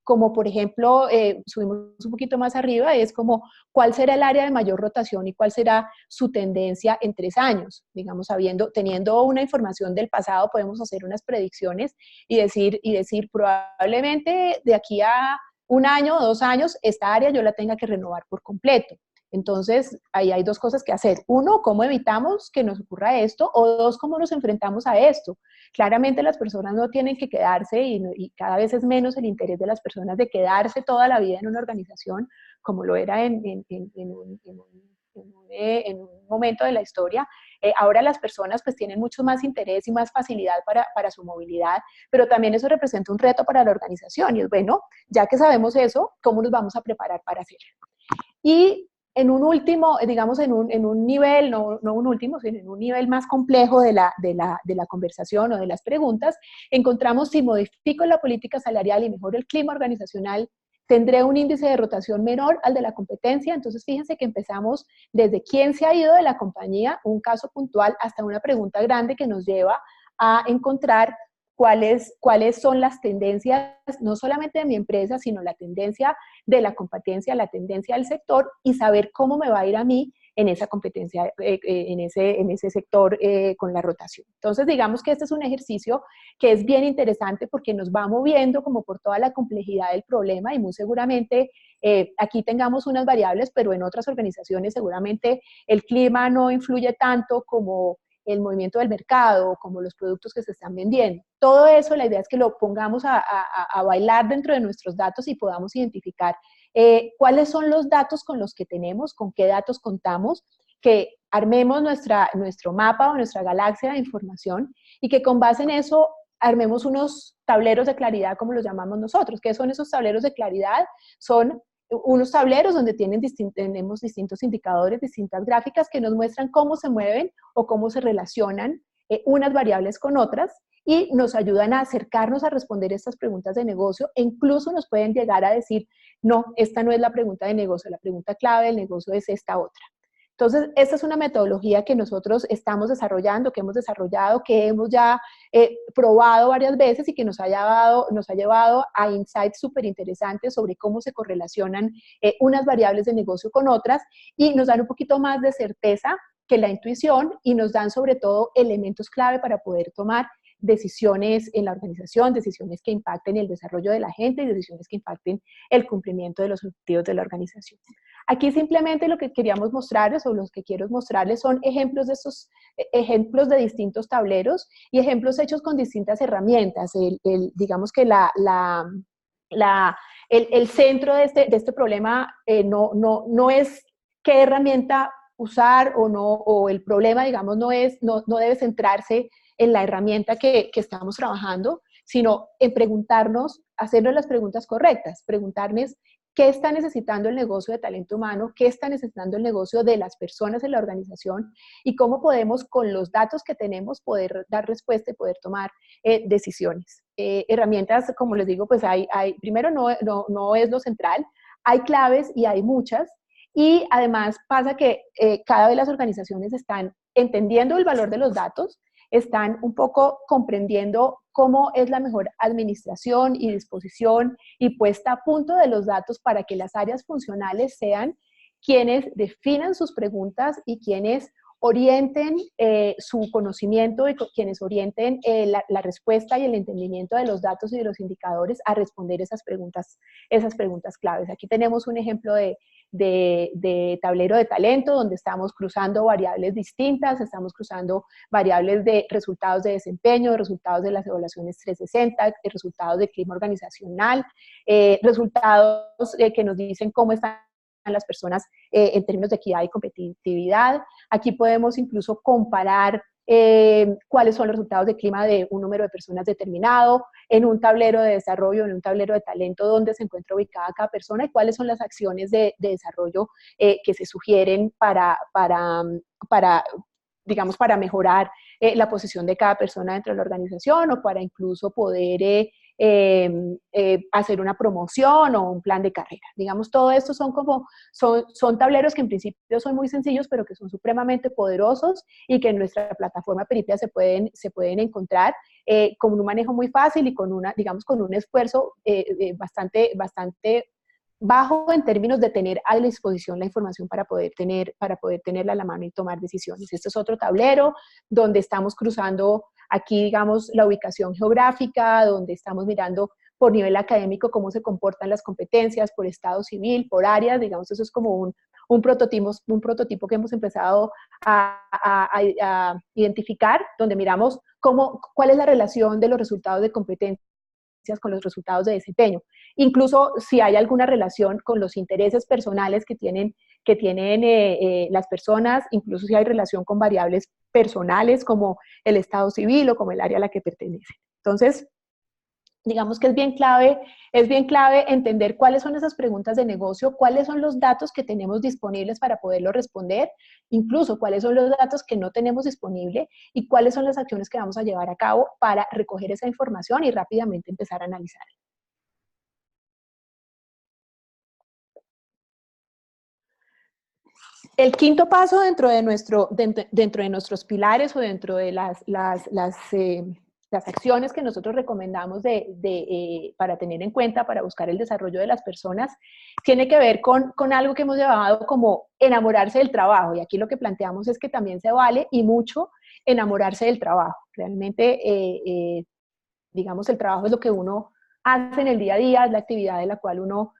como por ejemplo, subimos un poquito más arriba, es como cuál será el área de mayor rotación y cuál será su tendencia en 3 años. Digamos, teniendo una información del pasado, podemos hacer unas predicciones y decir probablemente de aquí a 1 año o 2 años, esta área yo la tenga que renovar por completo. Entonces, ahí hay 2 cosas que hacer. 1, ¿cómo evitamos que nos ocurra esto? O 2, ¿cómo nos enfrentamos a esto? Claramente las personas no tienen que quedarse y cada vez es menos el interés de las personas de quedarse toda la vida en una organización, como lo era en un momento de la historia. Ahora las personas pues tienen mucho más interés y más facilidad para su movilidad, pero también eso representa un reto para la organización y es bueno, ya que sabemos eso, ¿cómo nos vamos a preparar para hacerlo? Y en un último, digamos, en un nivel, no un último, sino en un nivel más complejo de la conversación o de las preguntas, encontramos si modifico la política salarial y mejoro el clima organizacional, tendré un índice de rotación menor al de la competencia. Entonces, fíjense que empezamos desde quién se ha ido de la compañía, un caso puntual, hasta una pregunta grande que nos lleva a encontrar cuáles son las tendencias, no solamente de mi empresa, sino la tendencia de la competencia, la tendencia del sector y saber cómo me va a ir a mí en esa competencia, en ese sector con la rotación. Entonces, digamos que este es un ejercicio que es bien interesante porque nos va moviendo como por toda la complejidad del problema y muy seguramente aquí tengamos unas variables, pero en otras organizaciones seguramente el clima no influye tanto como el movimiento del mercado, como los productos que se están vendiendo. Todo eso, la idea es que lo pongamos a bailar dentro de nuestros datos y podamos identificar cuáles son los datos con los que tenemos, con qué datos contamos, que armemos nuestro mapa o nuestra galaxia de información y que con base en eso armemos unos tableros de claridad, como los llamamos nosotros. ¿Qué son esos tableros de claridad? Son unos tableros donde tenemos distintos indicadores, distintas gráficas que nos muestran cómo se mueven o cómo se relacionan unas variables con otras y nos ayudan a acercarnos a responder estas preguntas de negocio e incluso nos pueden llegar a decir, no, esta no es la pregunta de negocio, la pregunta clave del negocio es esta otra. Entonces, esta es una metodología que nosotros estamos desarrollando, que hemos desarrollado, que hemos ya probado varias veces y que nos ha llevado a insights súper interesantes sobre cómo se correlacionan unas variables de negocio con otras y nos dan un poquito más de certeza que la intuición y nos dan sobre todo elementos clave para poder tomar decisiones en la organización, decisiones que impacten el desarrollo de la gente y decisiones que impacten el cumplimiento de los objetivos de la organización. Aquí simplemente lo que queríamos mostrarles o los que quiero mostrarles son ejemplos de estos ejemplos de distintos tableros y ejemplos hechos con distintas herramientas. Digamos que el centro de este problema no es qué herramienta usar o no, o el problema, digamos, no debe centrarse en la herramienta que estamos trabajando, sino en preguntarnos, hacernos las preguntas correctas, preguntarnos qué está necesitando el negocio de talento humano, qué está necesitando el negocio de las personas en la organización y cómo podemos con los datos que tenemos poder dar respuesta y poder tomar decisiones. Herramientas, como les digo, pues primero no es lo central, hay claves y hay muchas, y además pasa que cada vez las organizaciones están entendiendo el valor de los datos, están un poco comprendiendo cómo es la mejor administración y disposición y puesta a punto de los datos para que las áreas funcionales sean quienes definan sus preguntas y quienes orienten su conocimiento y quienes orienten la respuesta y el entendimiento de los datos y de los indicadores a responder esas preguntas claves. Aquí tenemos un ejemplo de tablero de talento, donde estamos cruzando variables distintas, estamos cruzando variables de resultados de desempeño, de resultados de las evaluaciones 360, de resultados de clima organizacional, resultados que nos dicen cómo están las personas en términos de equidad y competitividad. Aquí podemos incluso comparar cuáles son los resultados de clima de un número de personas determinado, en un tablero de desarrollo, en un tablero de talento, dónde se encuentra ubicada cada persona y cuáles son las acciones de desarrollo que se sugieren digamos, para mejorar la posición de cada persona dentro de la organización o para incluso poder hacer una promoción o un plan de carrera. Digamos, todo esto son tableros que en principio son muy sencillos, pero que son supremamente poderosos y que en nuestra plataforma Peripia se pueden encontrar con un manejo muy fácil y digamos, con un esfuerzo bastante bajo en términos de tener a disposición la información para poder tenerla a la mano y tomar decisiones. Este es otro tablero donde estamos cruzando aquí, digamos, la ubicación geográfica, donde estamos mirando por nivel académico cómo se comportan las competencias, por estado civil, por áreas, digamos, eso es como un prototipo que hemos empezado a identificar, donde miramos cuál es la relación de los resultados de competencias con los resultados de desempeño. Incluso si hay alguna relación con los intereses personales que tienen las personas, incluso si hay relación con variables personales como el estado civil o como el área a la que pertenecen. Entonces, digamos que es bien clave entender cuáles son esas preguntas de negocio, cuáles son los datos que tenemos disponibles para poderlo responder, incluso cuáles son los datos que no tenemos disponible y cuáles son las acciones que vamos a llevar a cabo para recoger esa información y rápidamente empezar a analizar. El quinto paso dentro de nuestros pilares o dentro de las acciones que nosotros recomendamos para tener en cuenta, para buscar el desarrollo de las personas, tiene que ver con algo que hemos llamado como enamorarse del trabajo. Y aquí lo que planteamos es que también se vale y mucho enamorarse del trabajo. Realmente, digamos, el trabajo es lo que uno hace en el día a día, es la actividad de la cual uno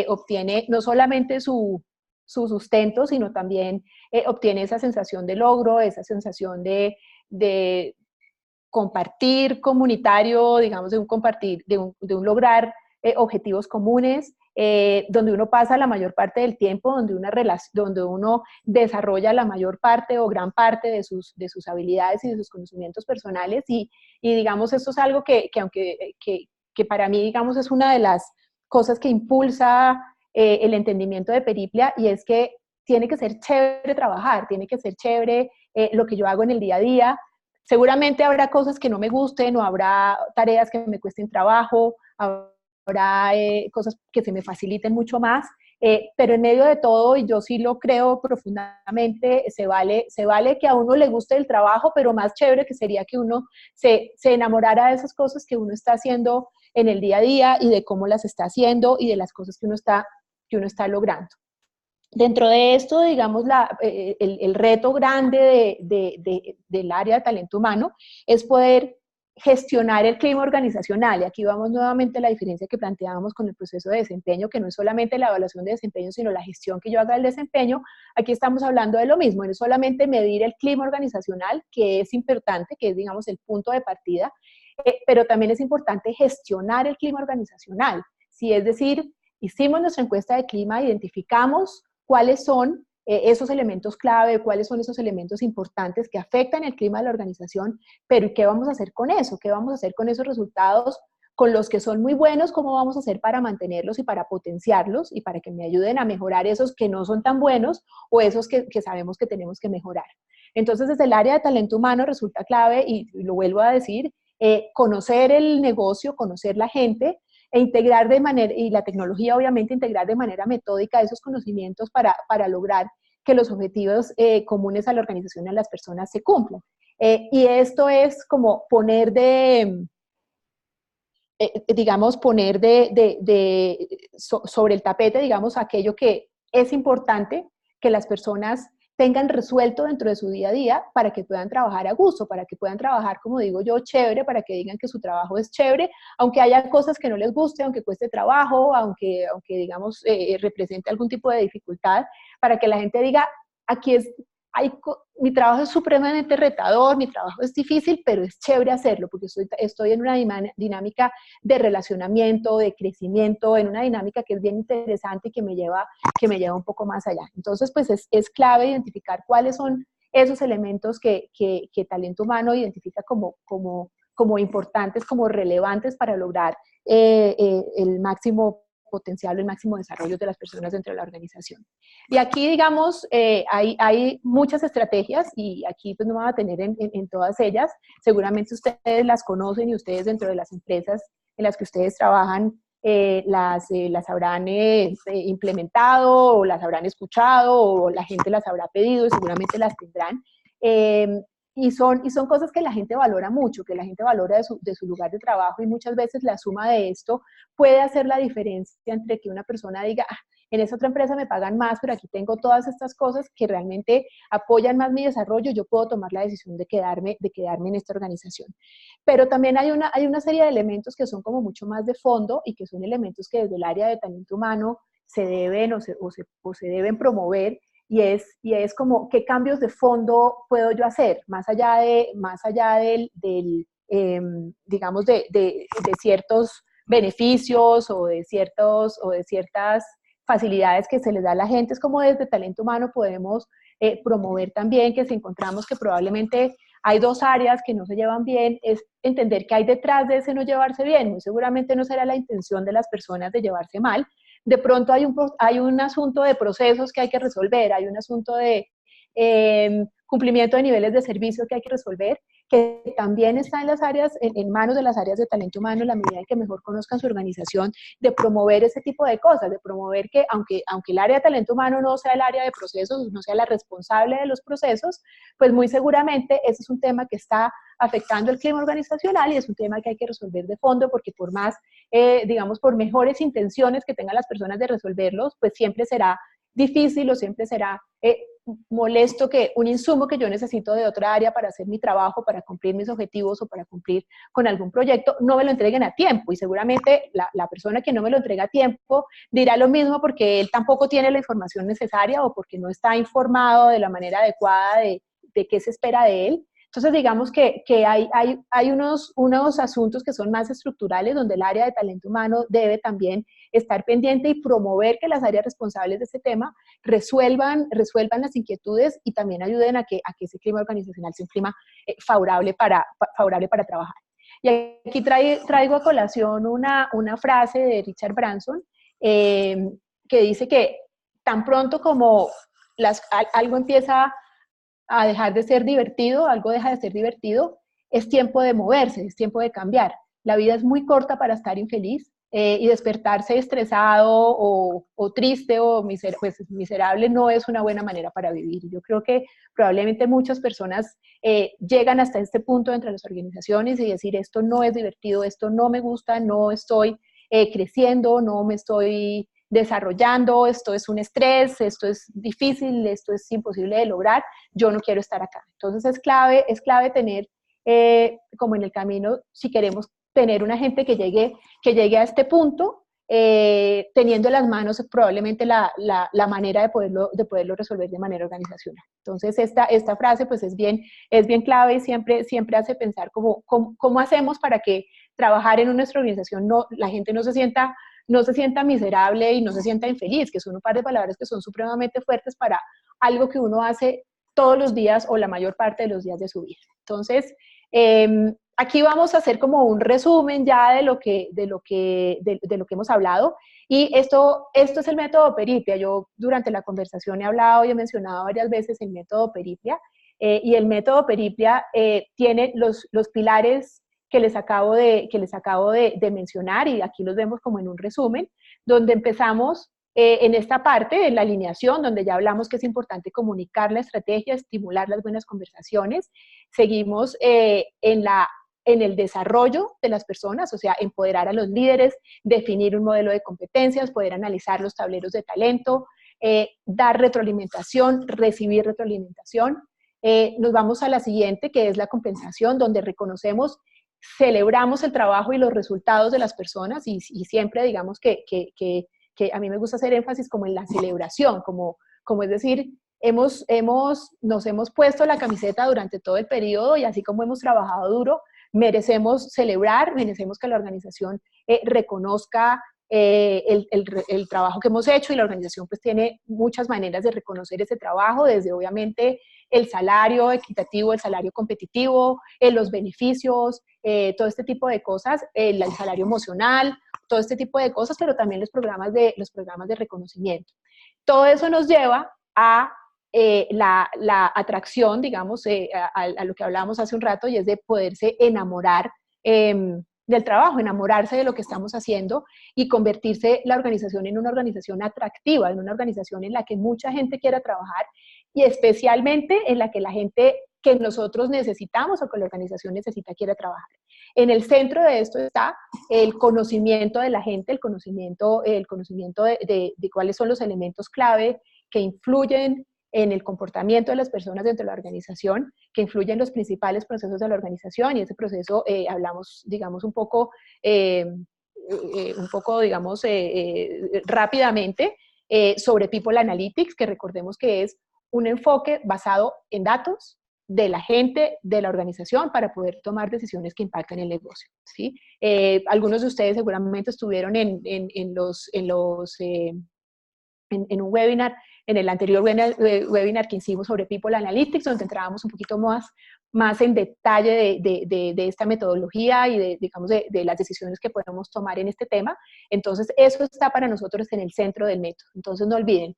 obtiene no solamente su sustento, sino también obtiene esa sensación de logro, esa sensación de compartir comunitario, digamos, de un lograr objetivos comunes, donde uno pasa la mayor parte del tiempo, donde uno desarrolla la mayor parte o gran parte de sus habilidades y de sus conocimientos personales y digamos, esto es algo que para mí, digamos, es una de las cosas que impulsa el entendimiento de Periplia, y es que tiene que ser chévere trabajar, tiene que ser chévere lo que yo hago en el día a día. Seguramente habrá cosas que no me gusten o habrá tareas que me cuesten trabajo, habrá cosas que se me faciliten mucho más, pero en medio de todo, y yo sí lo creo profundamente, se vale que a uno le guste el trabajo, pero más chévere que sería que uno se enamorara de esas cosas que uno está haciendo en el día a día y de cómo las está haciendo y de las cosas que uno está logrando. Dentro de esto, digamos, el reto grande del área de talento humano es poder gestionar el clima organizacional. Y aquí vamos nuevamente a la diferencia que planteábamos con el proceso de desempeño, que no es solamente la evaluación de desempeño, sino la gestión que yo haga del desempeño. Aquí estamos hablando de lo mismo, no es solamente medir el clima organizacional, que es importante, que es, digamos, el punto de partida, pero también es importante gestionar el clima organizacional. Sí, es decir, hicimos nuestra encuesta de clima, identificamos cuáles son esos elementos clave, cuáles son esos elementos importantes que afectan el clima de la organización, pero ¿qué vamos a hacer con eso? ¿Qué vamos a hacer con esos resultados? Con los que son muy buenos, ¿cómo vamos a hacer para mantenerlos y para potenciarlos y para que me ayuden a mejorar esos que no son tan buenos o esos que sabemos que tenemos que mejorar? Entonces, desde el área de talento humano resulta clave, y lo vuelvo a decir, conocer el negocio, conocer la gente, y la tecnología obviamente, integrar de manera metódica esos conocimientos para lograr que los objetivos comunes a la organización y a las personas se cumplan. Y esto es como poner sobre el tapete, digamos, aquello que es importante que las personas tengan resuelto dentro de su día a día para que puedan trabajar a gusto, para que puedan trabajar, como digo yo, chévere, para que digan que su trabajo es chévere, aunque haya cosas que no les guste, aunque cueste trabajo, aunque digamos, represente algún tipo de dificultad, para que la gente diga, mi trabajo es supremamente retador, mi trabajo es difícil, pero es chévere hacerlo, porque estoy en una dinámica de relacionamiento, de crecimiento, en una dinámica que es bien interesante y que me lleva un poco más allá. Entonces, pues es clave identificar cuáles son esos elementos que talento humano identifica como importantes, como relevantes para lograr el máximo potencial, el máximo desarrollo de las personas dentro de la organización. Y aquí, digamos, hay muchas estrategias, y aquí pues no me voy a tener en todas ellas. Seguramente ustedes las conocen, y ustedes dentro de las empresas en las que ustedes trabajan las habrán implementado o las habrán escuchado o la gente las habrá pedido y seguramente las tendrán. Y son cosas que la gente valora mucho, que la gente valora de su lugar de trabajo, y muchas veces la suma de esto puede hacer la diferencia entre que una persona diga, ah, en esa otra empresa me pagan más, pero aquí tengo todas estas cosas que realmente apoyan más mi desarrollo, yo puedo tomar la decisión de quedarme en esta organización. Pero también hay una serie de elementos que son como mucho más de fondo y que son elementos que desde el área de talento humano se deben o se deben promover, y es como qué cambios de fondo puedo yo hacer, más allá digamos, de ciertos beneficios o de ciertas facilidades que se les da a la gente. Es como desde talento humano podemos promover también que si encontramos que probablemente hay dos áreas que no se llevan bien, es entender que hay detrás de ese no llevarse bien. Muy seguramente no será la intención de las personas de llevarse mal. De pronto hay un asunto de procesos que hay que resolver, hay un asunto de cumplimiento de niveles de servicio que hay que resolver, que también está en las áreas, en manos de las áreas de talento humano, en la medida en que mejor conozcan su organización, de promover ese tipo de cosas, de promover que aunque el área de talento humano no sea el área de procesos, no sea la responsable de los procesos, pues muy seguramente ese es un tema que está afectando el clima organizacional y es un tema que hay que resolver de fondo, porque por más, digamos, por mejores intenciones que tengan las personas de resolverlos, pues siempre será difícil o siempre será molesto que un insumo que yo necesito de otra área para hacer mi trabajo, para cumplir mis objetivos o para cumplir con algún proyecto, no me lo entreguen a tiempo. Y seguramente la persona que no me lo entrega a tiempo dirá lo mismo porque él tampoco tiene la información necesaria o porque no está informado de la manera adecuada de qué se espera de él. Entonces, digamos que hay unos asuntos que son más estructurales, donde el área de talento humano debe también estar pendiente y promover que las áreas responsables de este tema resuelvan las inquietudes y también ayuden a que ese clima organizacional sea un clima favorable para trabajar. Y aquí traigo a colación una frase de Richard Branson que dice que tan pronto como algo empieza a dejar de ser divertido, algo deja de ser divertido, es tiempo de moverse, es tiempo de cambiar. La vida es muy corta para estar infeliz y despertarse estresado o triste o miserable no es una buena manera para vivir. Yo creo que probablemente muchas personas llegan hasta este punto entre las organizaciones y decir esto no es divertido, esto no me gusta, no estoy creciendo, no me estoy desarrollando, esto es un estrés, esto es difícil, esto es imposible de lograr, yo no quiero estar acá. Entonces es clave tener como en el camino, si queremos tener una gente que llegue a este punto, teniendo en las manos probablemente la manera de poderlo resolver de manera organizacional. Entonces esta frase pues es bien clave y siempre hace pensar cómo hacemos para que trabajar en nuestra organización la gente no se sienta miserable y no se sienta infeliz, que son un par de palabras que son supremamente fuertes para algo que uno hace todos los días o la mayor parte de los días de su vida. Entonces, aquí vamos a hacer como un resumen ya de lo que hemos hablado, y esto es el método Periplia. Yo durante la conversación he hablado y he mencionado varias veces el método Periplia, y el método Periplia tiene los pilares que les acabo de mencionar, y aquí los vemos como en un resumen, donde empezamos en esta parte de la alineación, donde ya hablamos que es importante comunicar la estrategia, estimular las buenas conversaciones. Seguimos en el desarrollo de las personas, o sea, empoderar a los líderes, definir un modelo de competencias, poder analizar los tableros de talento, dar retroalimentación, recibir retroalimentación. Nos vamos a la siguiente, que es la compensación, donde celebramos el trabajo y los resultados de las personas, y siempre digamos que a mí me gusta hacer énfasis como en la celebración, como es decir, nos hemos puesto la camiseta durante todo el periodo, y así como hemos trabajado duro, merecemos celebrar, merecemos que la organización reconozca el trabajo que hemos hecho, y la organización pues tiene muchas maneras de reconocer ese trabajo, desde obviamente el salario equitativo, el salario competitivo, los beneficios, todo este tipo de cosas, el salario emocional, todo este tipo de cosas, pero también los programas de reconocimiento. Todo eso nos lleva a la atracción, digamos, a lo que hablábamos hace un rato, y es de poderse enamorar del trabajo, enamorarse de lo que estamos haciendo y convertirse la organización en una organización atractiva, en una organización en la que mucha gente quiera trabajar y especialmente en la que la gente que nosotros necesitamos o que la organización necesita quiera trabajar. En el centro de esto está el conocimiento de la gente, el conocimiento de cuáles son los elementos clave que influyen en el comportamiento de las personas dentro de la organización, que influyen en los principales procesos de la organización, y ese proceso hablamos, digamos, digamos, rápidamente sobre People Analytics, que recordemos que es un enfoque basado en datos de la gente, de la organización, para poder tomar decisiones que impactan el negocio, ¿sí? Algunos de ustedes seguramente estuvieron en un webinar, en el anterior webinar que hicimos sobre People Analytics, donde entrábamos un poquito más en detalle de esta metodología y digamos, de las decisiones que podemos tomar en este tema. Entonces, eso está para nosotros en el centro del método. Entonces, no olviden,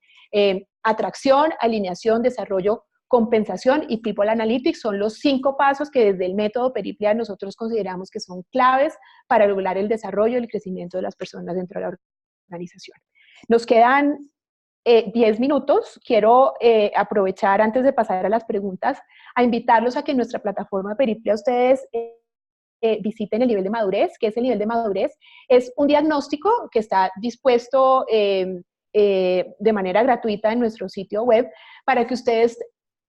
atracción, alineación, desarrollo, compensación y People Analytics son los 5 pasos que desde el método Periplia nosotros consideramos que son claves para lograr el desarrollo y el crecimiento de las personas dentro de la organización. Nos quedan 10 minutos. Quiero aprovechar, antes de pasar a las preguntas, a invitarlos a que en nuestra plataforma Periplia ustedes visiten el nivel de madurez. ¿Qué es el nivel de madurez? Es un diagnóstico que está dispuesto de manera gratuita en nuestro sitio web para que ustedes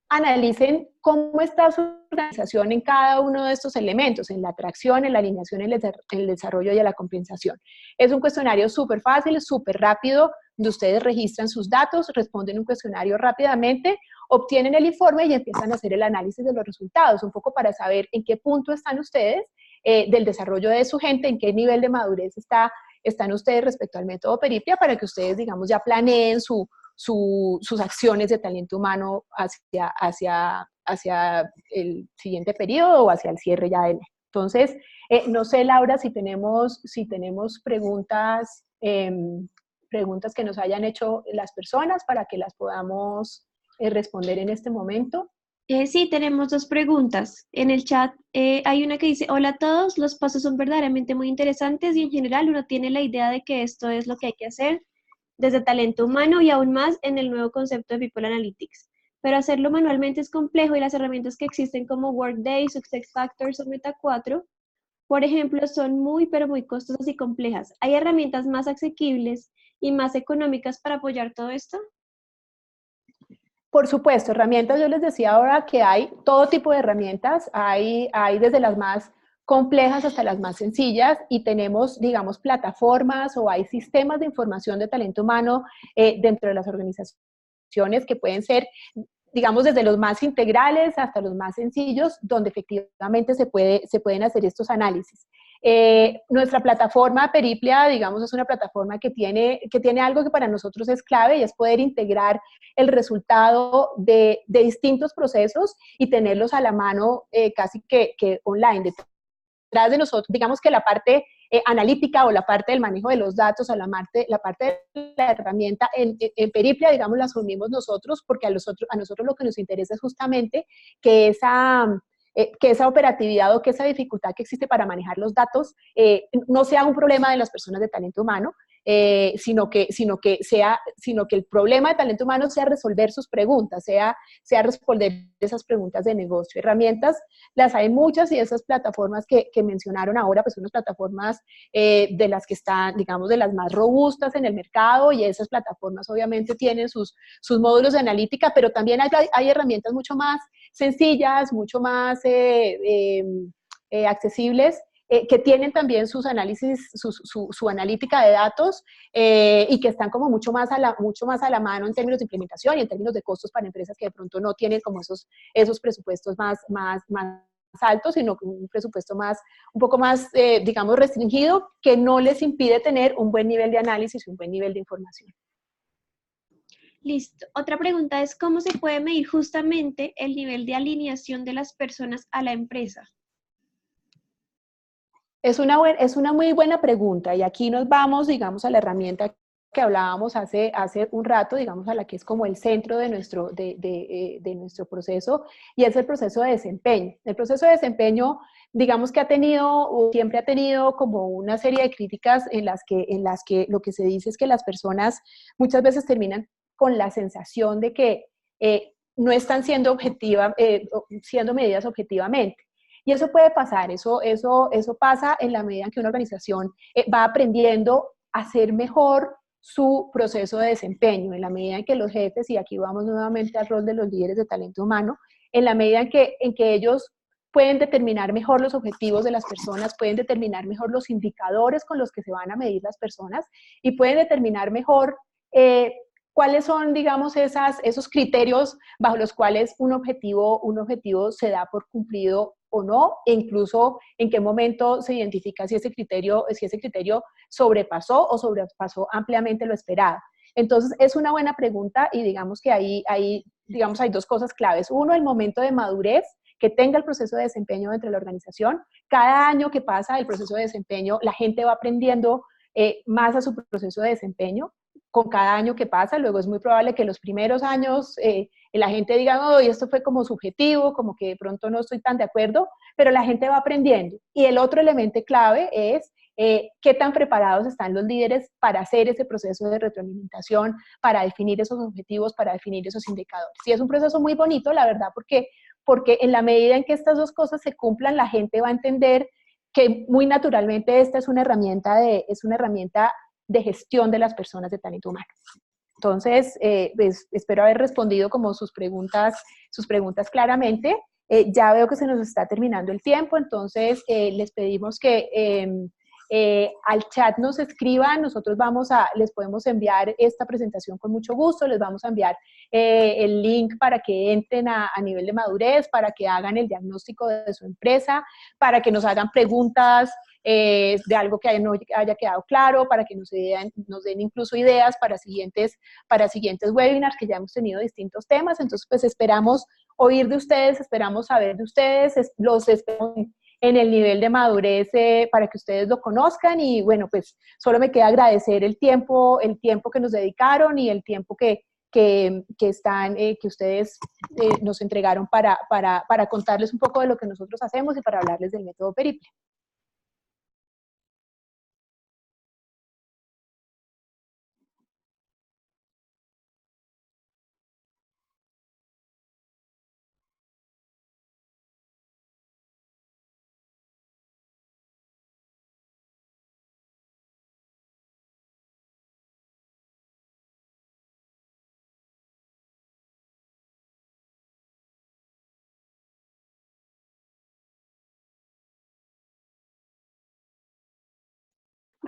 analicen cómo está su organización en cada uno de estos elementos, en la atracción, en la alineación, en el desarrollo y en la compensación. Es un cuestionario súper fácil, súper rápido, donde ustedes registran sus datos, responden un cuestionario rápidamente, obtienen el informe y empiezan a hacer el análisis de los resultados, un poco para saber en qué punto están ustedes del desarrollo de su gente, en qué nivel de madurez están ustedes respecto al método Periplia, para que ustedes, digamos, ya planeen sus acciones de talento humano hacia el siguiente periodo o hacia el cierre ya del. Entonces, no sé, Laura, si tenemos preguntas, preguntas que nos hayan hecho las personas para que las podamos responder en este momento. Sí, tenemos 2 preguntas. En el chat hay una que dice: hola a todos, los pasos son verdaderamente muy interesantes y en general uno tiene la idea de que esto es lo que hay que hacer desde talento humano y aún más en el nuevo concepto de People Analytics. Pero hacerlo manualmente es complejo y las herramientas que existen como Workday, SuccessFactors o Meta 4, por ejemplo, son muy, pero muy costosas y complejas. ¿Hay herramientas más asequibles y más económicas para apoyar todo esto? Por supuesto, herramientas, yo les decía ahora que hay todo tipo de herramientas, hay desde las más complejas hasta las más sencillas y tenemos, digamos, plataformas o hay sistemas de información de talento humano dentro de las organizaciones que pueden ser, digamos, desde los más integrales hasta los más sencillos, donde efectivamente se pueden hacer estos análisis. Nuestra plataforma Periplia, digamos, es una plataforma que tiene algo que para nosotros es clave y es poder integrar el resultado de distintos procesos y tenerlos a la mano casi que online. Detrás de nosotros, digamos que la parte analítica o la parte del manejo de los datos o la parte de la herramienta en Periplia, digamos, la asumimos nosotros porque a nosotros lo que nos interesa es justamente que esa operatividad o que esa dificultad que existe para manejar los datos no sea un problema de las personas de talento humano, sino que el problema de talento humano sea resolver sus preguntas, sea responder esas preguntas de negocio. Herramientas las hay muchas y esas plataformas que mencionaron ahora, pues son unas plataformas de las que están, digamos, de las más robustas en el mercado, y esas plataformas obviamente tienen sus módulos de analítica, pero también hay herramientas mucho más sencillas, mucho más accesibles, que tienen también sus análisis, su analítica de datos y que están como mucho más a la mano en términos de implementación y en términos de costos para empresas que de pronto no tienen como esos presupuestos más altos, sino un presupuesto un poco más, digamos, restringido, que no les impide tener un buen nivel de análisis y un buen nivel de información. Listo. Otra pregunta es: ¿cómo se puede medir justamente el nivel de alineación de las personas a la empresa? Es una muy buena pregunta y aquí nos vamos, digamos, a la herramienta que hablábamos hace un rato, digamos, a la que es como el centro de nuestro proceso, y es el proceso de desempeño. El proceso de desempeño, digamos que ha tenido, o siempre ha tenido como una serie de críticas en las que lo que se dice es que las personas muchas veces terminan con la sensación de que no están siendo siendo medidas objetivamente. Y eso puede pasar, eso pasa en la medida en que una organización va aprendiendo a hacer mejor su proceso de desempeño, en la medida en que los jefes, y aquí vamos nuevamente al rol de los líderes de talento humano, en la medida en que ellos pueden determinar mejor los objetivos de las personas, pueden determinar mejor los indicadores con los que se van a medir las personas y pueden determinar mejor cuáles son, digamos, esos criterios bajo los cuales un objetivo se da por cumplido o no, e incluso en qué momento se identifica si ese criterio sobrepasó o sobrepasó ampliamente lo esperado. Entonces, es una buena pregunta y digamos que hay dos cosas claves. Uno, el momento de madurez que tenga el proceso de desempeño dentro de la organización. Cada año que pasa el proceso de desempeño, la gente va aprendiendo más a su proceso de desempeño con cada año que pasa. Luego es muy probable que los primeros años la gente diga, oh, esto fue como subjetivo, como que de pronto no estoy tan de acuerdo, pero la gente va aprendiendo. Y el otro elemento clave es qué tan preparados están los líderes para hacer ese proceso de retroalimentación, para definir esos objetivos, para definir esos indicadores. Y es un proceso muy bonito, la verdad, porque en la medida en que estas dos cosas se cumplan, la gente va a entender que muy naturalmente esta es una herramienta de gestión de las personas de talento humano. Entonces, pues, espero haber respondido como sus preguntas claramente. Ya veo que se nos está terminando el tiempo, entonces les pedimos que al chat nos escriban, nosotros les podemos enviar esta presentación con mucho gusto, les vamos a enviar el link para que entren a nivel de madurez, para que hagan el diagnóstico de su empresa, para que nos hagan preguntas de algo que no haya quedado claro, para que nos den incluso ideas para siguientes webinars, que ya hemos tenido distintos temas. Entonces, pues esperamos oír de ustedes, esperamos saber de ustedes, los esperamos en el nivel de madurez para que ustedes lo conozcan, y bueno, pues solo me queda agradecer el tiempo que nos dedicaron y el tiempo que ustedes nos entregaron para contarles un poco de lo que nosotros hacemos y para hablarles del método Periple.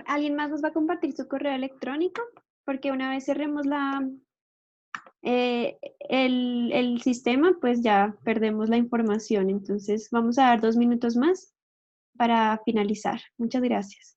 ¿Alguien más nos va a compartir su correo electrónico? Porque una vez cerremos el sistema, pues ya perdemos la información. Entonces vamos a dar 2 minutos más para finalizar. Muchas gracias.